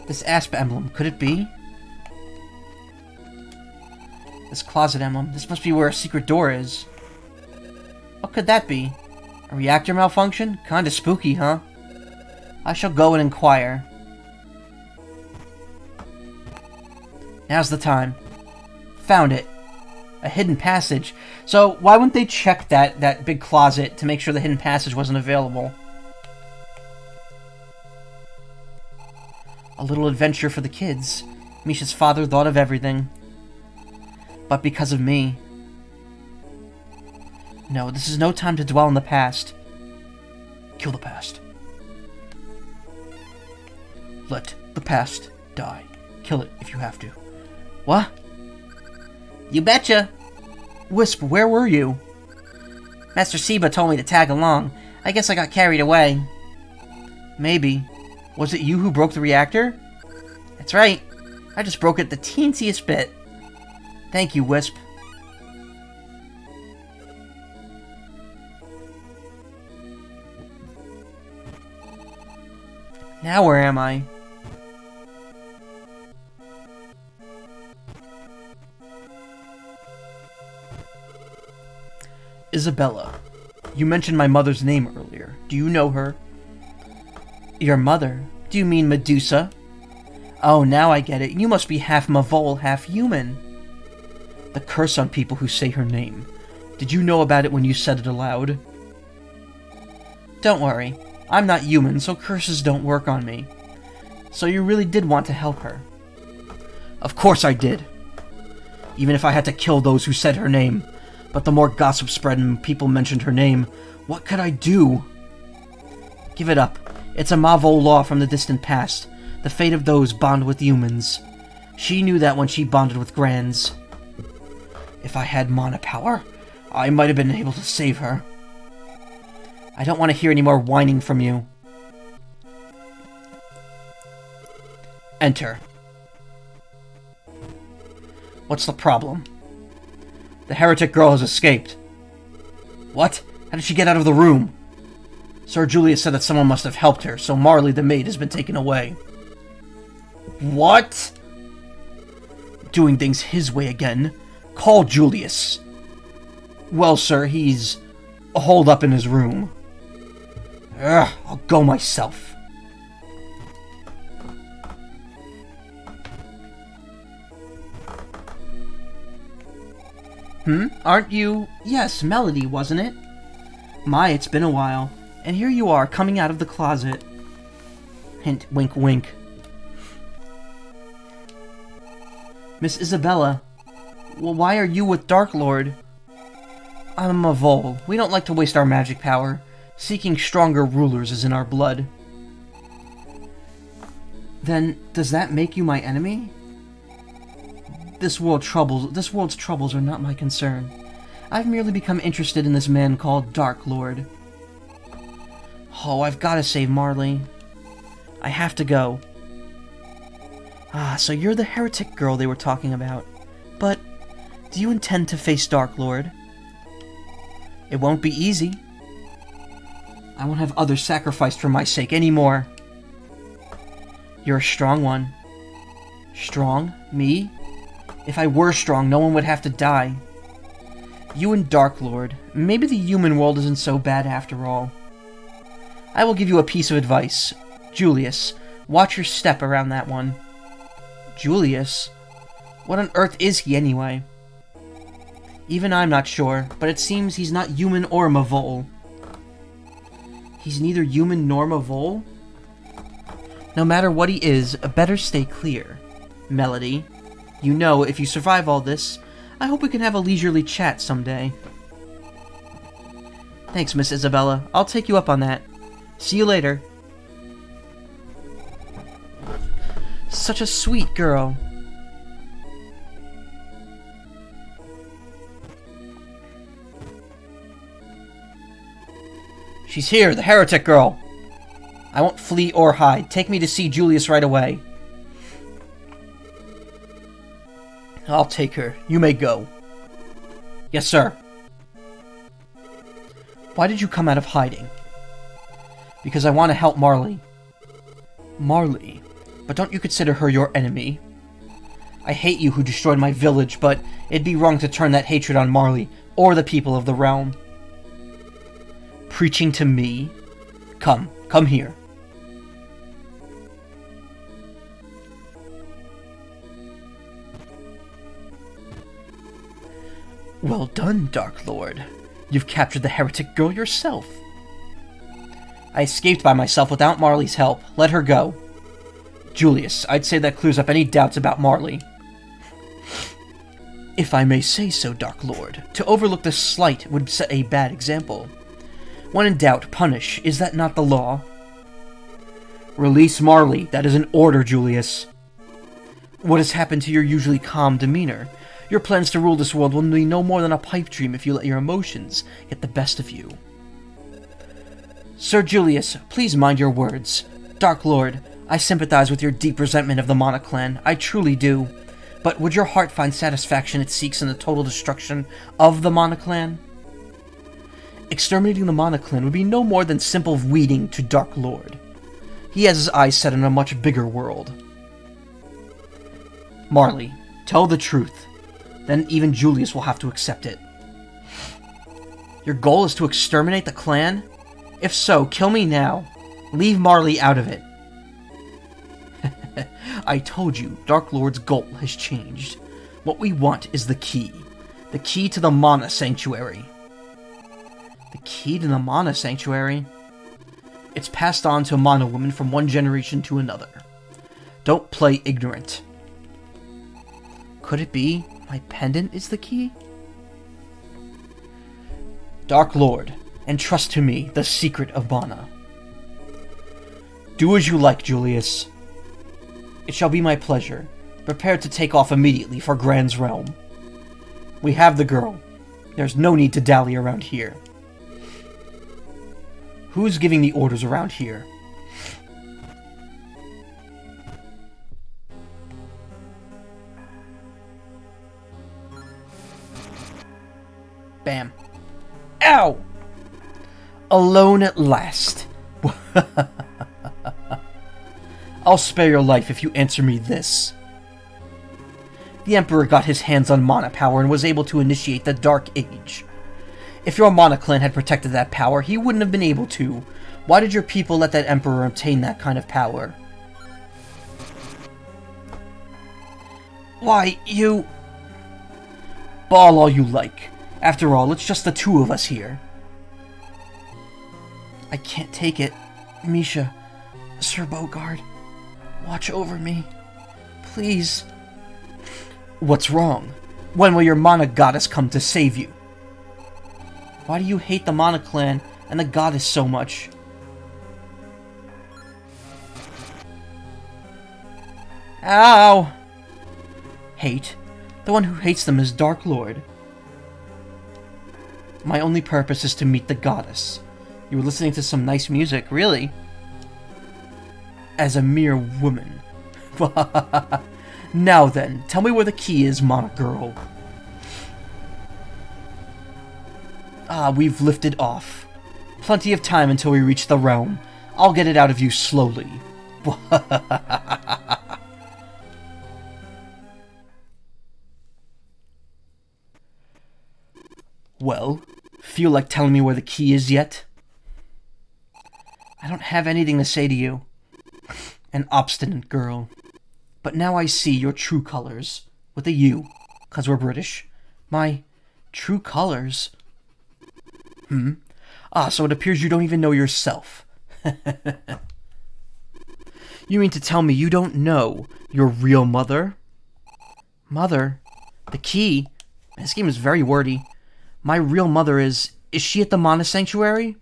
This asp emblem, could it be? This closet emblem, this must be where a secret door is. What could that be? A reactor malfunction? Kinda spooky, huh? I shall go and inquire. Now's the time. Found it. A hidden passage. So, why wouldn't they check that big closet to make sure the hidden passage wasn't available? A little adventure for the kids. Misha's father thought of everything. But because of me. No, this is no time to dwell on the past. Kill the past. Let the past die. Kill it if you have to. What? You betcha! Wisp, where were you? Master Seba told me to tag along. I guess I got carried away. Maybe. Was it you who broke the reactor? That's right. I just broke it the teensiest bit. Thank you, Wisp. Now where am I? Isabella. You mentioned my mother's name earlier. Do you know her? Your mother? Do you mean Medusa? Oh, now I get it. You must be half Mavole, half human. The curse on people who say her name. Did you know about it when you said it aloud? Don't worry. I'm not human, so curses don't work on me. So you really did want to help her? Of course I did. Even if I had to kill those who said her name. But the more gossip spread and people mentioned her name, what could I do? Give it up. It's a Mavole law from the distant past. The fate of those bond with humans. She knew that when she bonded with Granz. If I had mana power, I might have been able to save her. I don't want to hear any more whining from you. Enter. What's the problem? The heretic girl has escaped. What? How did she get out of the room? Sir Julius said that someone must have helped her, so Marley the maid has been taken away. What? Doing things his way again? Call Julius. Well, sir, he's holed up in his room. I'll go myself. Aren't you... Yes, Melody, wasn't it? My, it's been a while. And here you are, coming out of the closet. Hint, wink, wink. Miss Isabella, well, why are you with Dark Lord? I'm a Vole. We don't like to waste our magic power. Seeking stronger rulers is in our blood. Then, does that make you my enemy? This world's troubles are not my concern. I've merely become interested in this man called Dark Lord. Oh, I've got to save Marley. I have to go. Ah, so you're the heretic girl they were talking about. But, do you intend to face Dark Lord? It won't be easy. I won't have others sacrificed for my sake anymore. You're a strong one. Strong? Me? If I were strong, no one would have to die. You and Dark Lord. Maybe the human world isn't so bad after all. I will give you a piece of advice. Julius, watch your step around that one. Julius? What on earth is he anyway? Even I'm not sure, but it seems he's not human or Mavole. He's neither human nor Mavole? No matter what he is, better stay clear. Melody, you know, if you survive all this, I hope we can have a leisurely chat someday. Thanks, Miss Isabella. I'll take you up on that. See you later. Such a sweet girl. She's here, the heretic girl. I won't flee or hide. Take me to see Julius right away. I'll take her. You may go. Yes, sir. Why did you come out of hiding? Because I want to help Marley. Marley? But don't you consider her your enemy? I hate you who destroyed my village, but it'd be wrong to turn that hatred on Marley or the people of the realm. Preaching to me? Come here. Well done, Dark Lord. You've captured the heretic girl yourself. I escaped by myself without Marley's help. Let her go. Julius, I'd say that clears up any doubts about Marley. If I may say so, Dark Lord, to overlook this slight would set a bad example. When in doubt, punish. Is that not the law? Release Marley. That is an order, Julius. What has happened to your usually calm demeanor? Your plans to rule this world will be no more than a pipe dream if you let your emotions get the best of you. Sir Julius, please mind your words. Dark Lord, I sympathize with your deep resentment of the Mana clan. I truly do. But would your heart find satisfaction it seeks in the total destruction of the Mana clan? Exterminating the Mana clan would be no more than simple weeding to Dark Lord. He has his eyes set on a much bigger world. Marley, tell the truth. Then even Julius will have to accept it. Your goal is to exterminate the clan? If so, kill me now. Leave Marley out of it. I told you, Dark Lord's goal has changed. What we want is the key. The key to the Mana Sanctuary. The key to the Mana Sanctuary? It's passed on to Mana women from one generation to another. Don't play ignorant. Could it be my pendant is the key? Dark Lord, entrust to me the secret of Mana. Do as you like, Julius. It shall be my pleasure. Prepare to take off immediately for Grand's realm. We have the girl. There's no need to dally around here. Who's giving the orders around here? Bam. Ow! Alone at last. I'll spare your life if you answer me this. The Emperor got his hands on Mana power and was able to initiate the Dark Age. If your Mana clan had protected that power, he wouldn't have been able to. Why did your people let that Emperor obtain that kind of power? Why, you... Bawl all you like. After all, it's just the two of us here. I can't take it. Misha, Sir Bogard, watch over me. Please. What's wrong? When will your Mana goddess come to save you? Why do you hate the Mana clan and the goddess so much? Ow! Hate? The one who hates them is Dark Lord. My only purpose is to meet the goddess. You were listening to some nice music, really? As a mere woman. Now then, tell me where the key is, Mana Girl. Ah, we've lifted off. Plenty of time until we reach the realm. I'll get it out of you slowly. Well, feel like telling me where the key is yet? I don't have anything to say to you. An obstinate girl. But now I see your true colors. With a U, 'cause we're British. My true colors? Ah, so it appears you don't even know yourself. You mean to tell me you don't know your real mother? Mother? The key? This game is very wordy. My real mother is she at the Mana Sanctuary?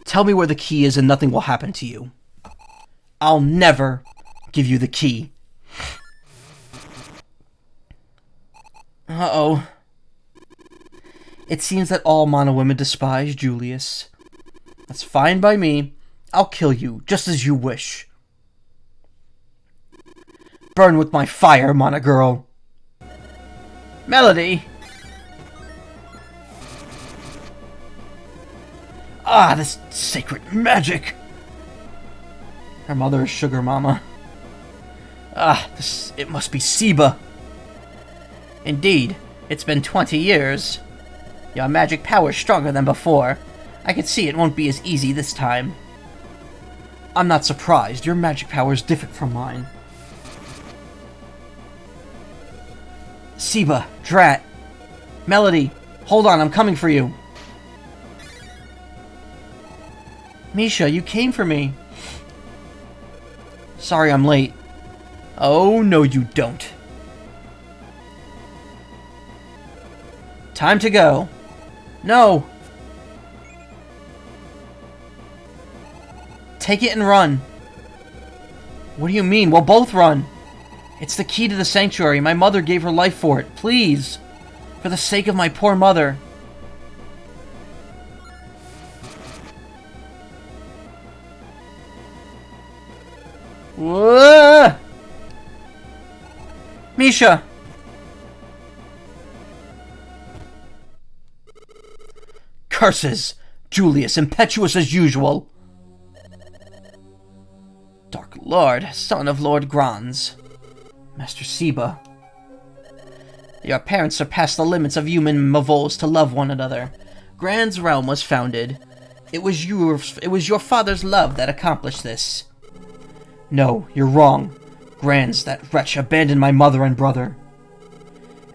Tell me where the key is and nothing will happen to you. I'll never give you the key. Uh-oh. It seems that all Mana women despise Julius. That's fine by me. I'll kill you, just as you wish. Burn with my fire, Mana Girl. Melody! Ah, this sacred magic! Her mother is Sugar Mama. Ah, it must be Seba. Indeed, it's been 20 years. Your magic power's stronger than before. I can see it won't be as easy this time. I'm not surprised. Your magic power is different from mine. Seba, Drat, Melody, hold on, I'm coming for you. Misha, you came for me. Sorry I'm late. Oh, no you don't. Time to go. No! Take it and run. What do you mean? We'll both run. It's the key to the sanctuary. My mother gave her life for it. Please. For the sake of my poor mother. Whoa! Misha! Curses! Julius, impetuous as usual. Dark Lord, son of Lord Granz. Master Seba. Your parents surpassed the limits of human mavols to love one another. Gran's realm was founded. It was your father's love that accomplished this. No, you're wrong. Granz, that wretch, abandoned my mother and brother.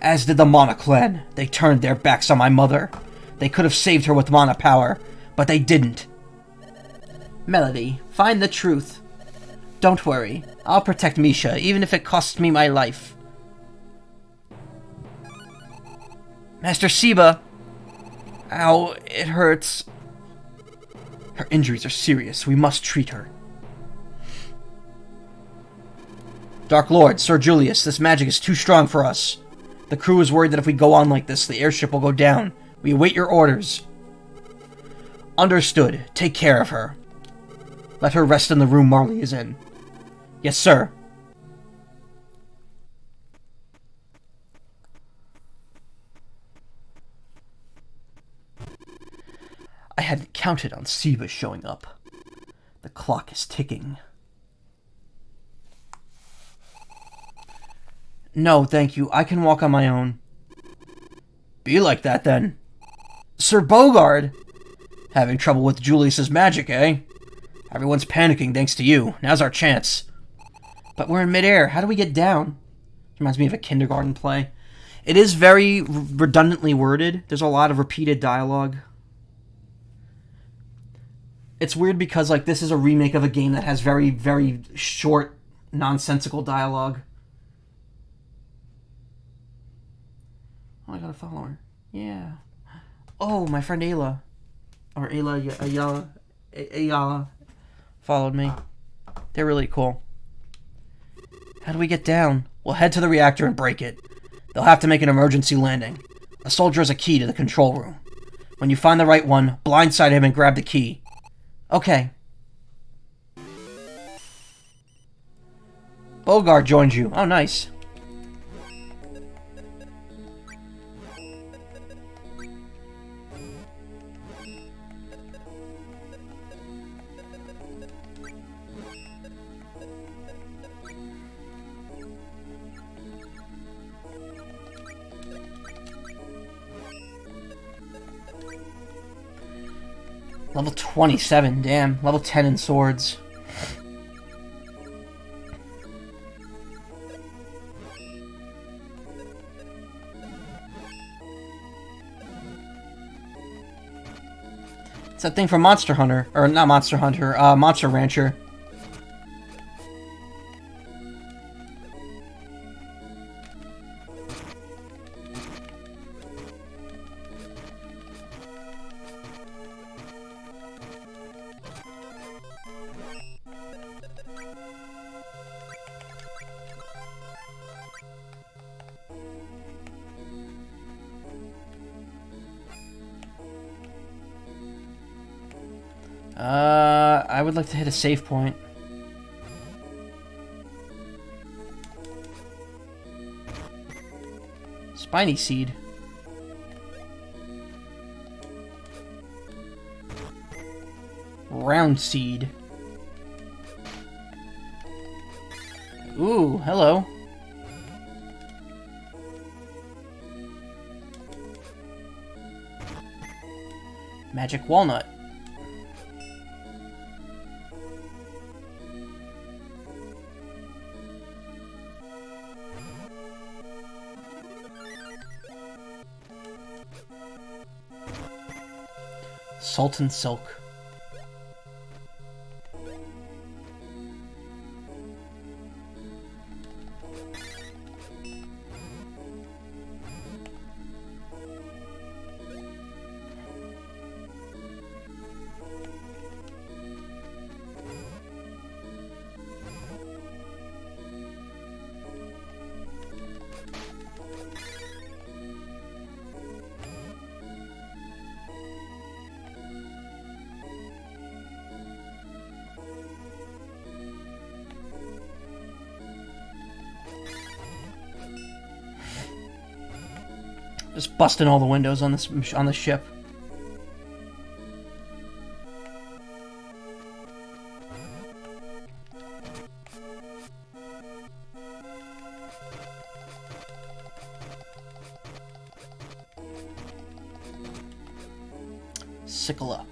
As did the Mana clan. They turned their backs on my mother. They could have saved her with Mana power, but they didn't. Melody, find the truth. Don't worry. I'll protect Misha, even if it costs me my life. Master Seba! Ow, it hurts. Her injuries are serious. We must treat her. Dark Lord, Sir Julius, this magic is too strong for us. The crew is worried that if we go on like this, the airship will go down. We await your orders. Understood. Take care of her. Let her rest in the room Marley is in. Yes, sir. I hadn't counted on Seba showing up. The clock is ticking. No, thank you. I can walk on my own. Be like that, then. Sir Bogard! Having trouble with Julius's magic, eh? Everyone's panicking thanks to you. Now's our chance. But we're in midair. How do we get down? Reminds me of a kindergarten play. It is very redundantly worded. There's a lot of repeated dialogue. It's weird because, like, this is a remake of a game that has very, very short, nonsensical dialogue. Oh, I gotta follow her. Yeah. Oh, my friend Ayla. Or Ayala followed me. They're really cool. How do we get down? We'll head to the reactor and break it. They'll have to make an emergency landing. A soldier has a key to the control room. When you find the right one, blindside him and grab the key. Okay. Bogart joins you. Oh, nice. Level 27, damn. Level 10 in swords. It's that thing from Monster Hunter. Or not Monster Hunter, Monster Rancher. I would like to hit a save point. Spiny Seed. Round Seed. Ooh, hello. Magic Walnut. Sultan Silk. Just busting all the windows on the ship. Sickle up.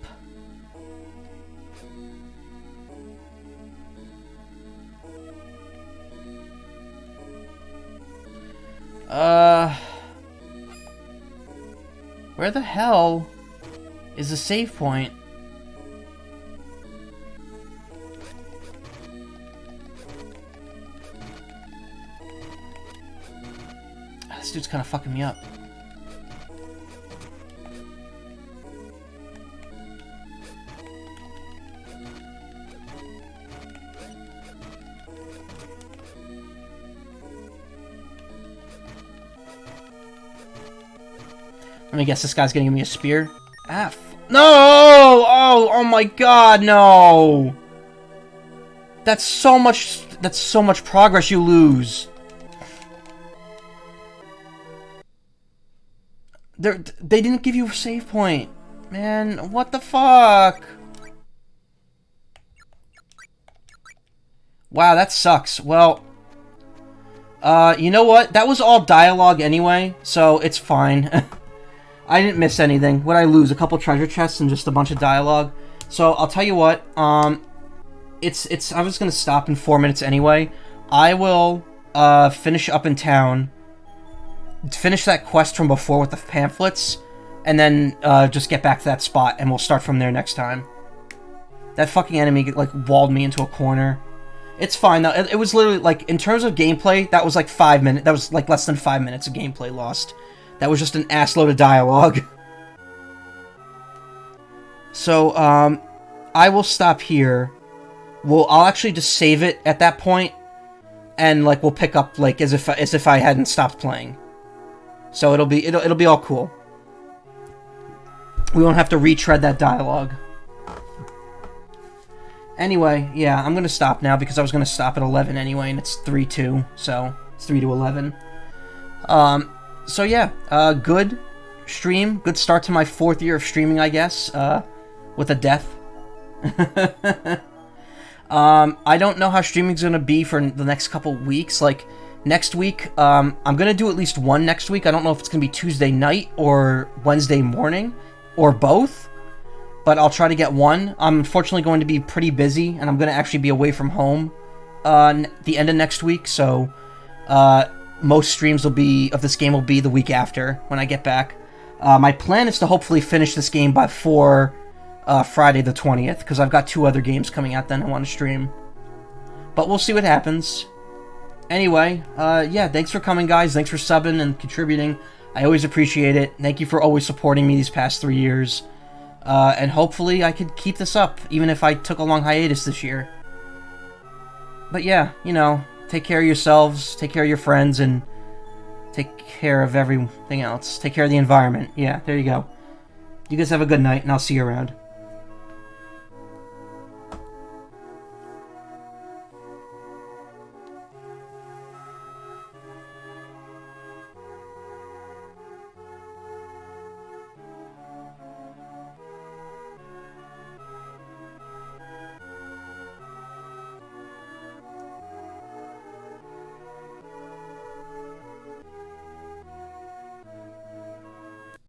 Where the hell is the save point? This dude's kind of fucking me up. Let me guess, this guy's gonna give me a spear. No! Oh my god, no! That's so much progress you lose. They didn't give you a save point. Man, what the fuck? Wow, that sucks. Well, you know what? That was all dialogue anyway, so it's fine. I didn't miss anything. What'd I lose? A couple treasure chests and just a bunch of dialogue. So I'll tell you what. I was gonna stop in 4 minutes anyway. I will finish up in town, finish that quest from before with the pamphlets, and then just get back to that spot, and we'll start from there next time. That fucking enemy, like, walled me into a corner. It's fine, though. It was literally, like, in terms of gameplay, that was, like, 5 minutes. That was, like, less than 5 minutes of gameplay lost. That was just an assload of dialogue. So, I will stop here. I'll actually just save it at that point, and, like, we'll pick up, like, as if I hadn't stopped playing. So it'll be all cool. We won't have to retread that dialogue. Anyway, yeah, I'm gonna stop now because I was gonna stop at 11 anyway, and it's 3-2, so it's 3 to 11. So yeah, good stream, good start to my 4th year of streaming, I guess, with a death. I don't know how streaming's gonna be for the next couple weeks. Like, next week, I'm gonna do at least one next week. I don't know if it's gonna be Tuesday night or Wednesday morning, or both. But I'll try to get one. I'm unfortunately going to be pretty busy, and I'm going to actually be away from home the end of next week, so most streams of this game will be the week after, when I get back. My plan is to hopefully finish this game before Friday the 20th, because I've got 2 other games coming out then I want to stream. But we'll see what happens. Anyway, yeah, thanks for coming, guys. Thanks for subbing and contributing. I always appreciate it. Thank you for always supporting me these past 3 years. And hopefully I could keep this up, even if I took a long hiatus this year. But yeah, you know, take care of yourselves, take care of your friends, and take care of everything else. Take care of the environment. Yeah, there you go. You guys have a good night, and I'll see you around.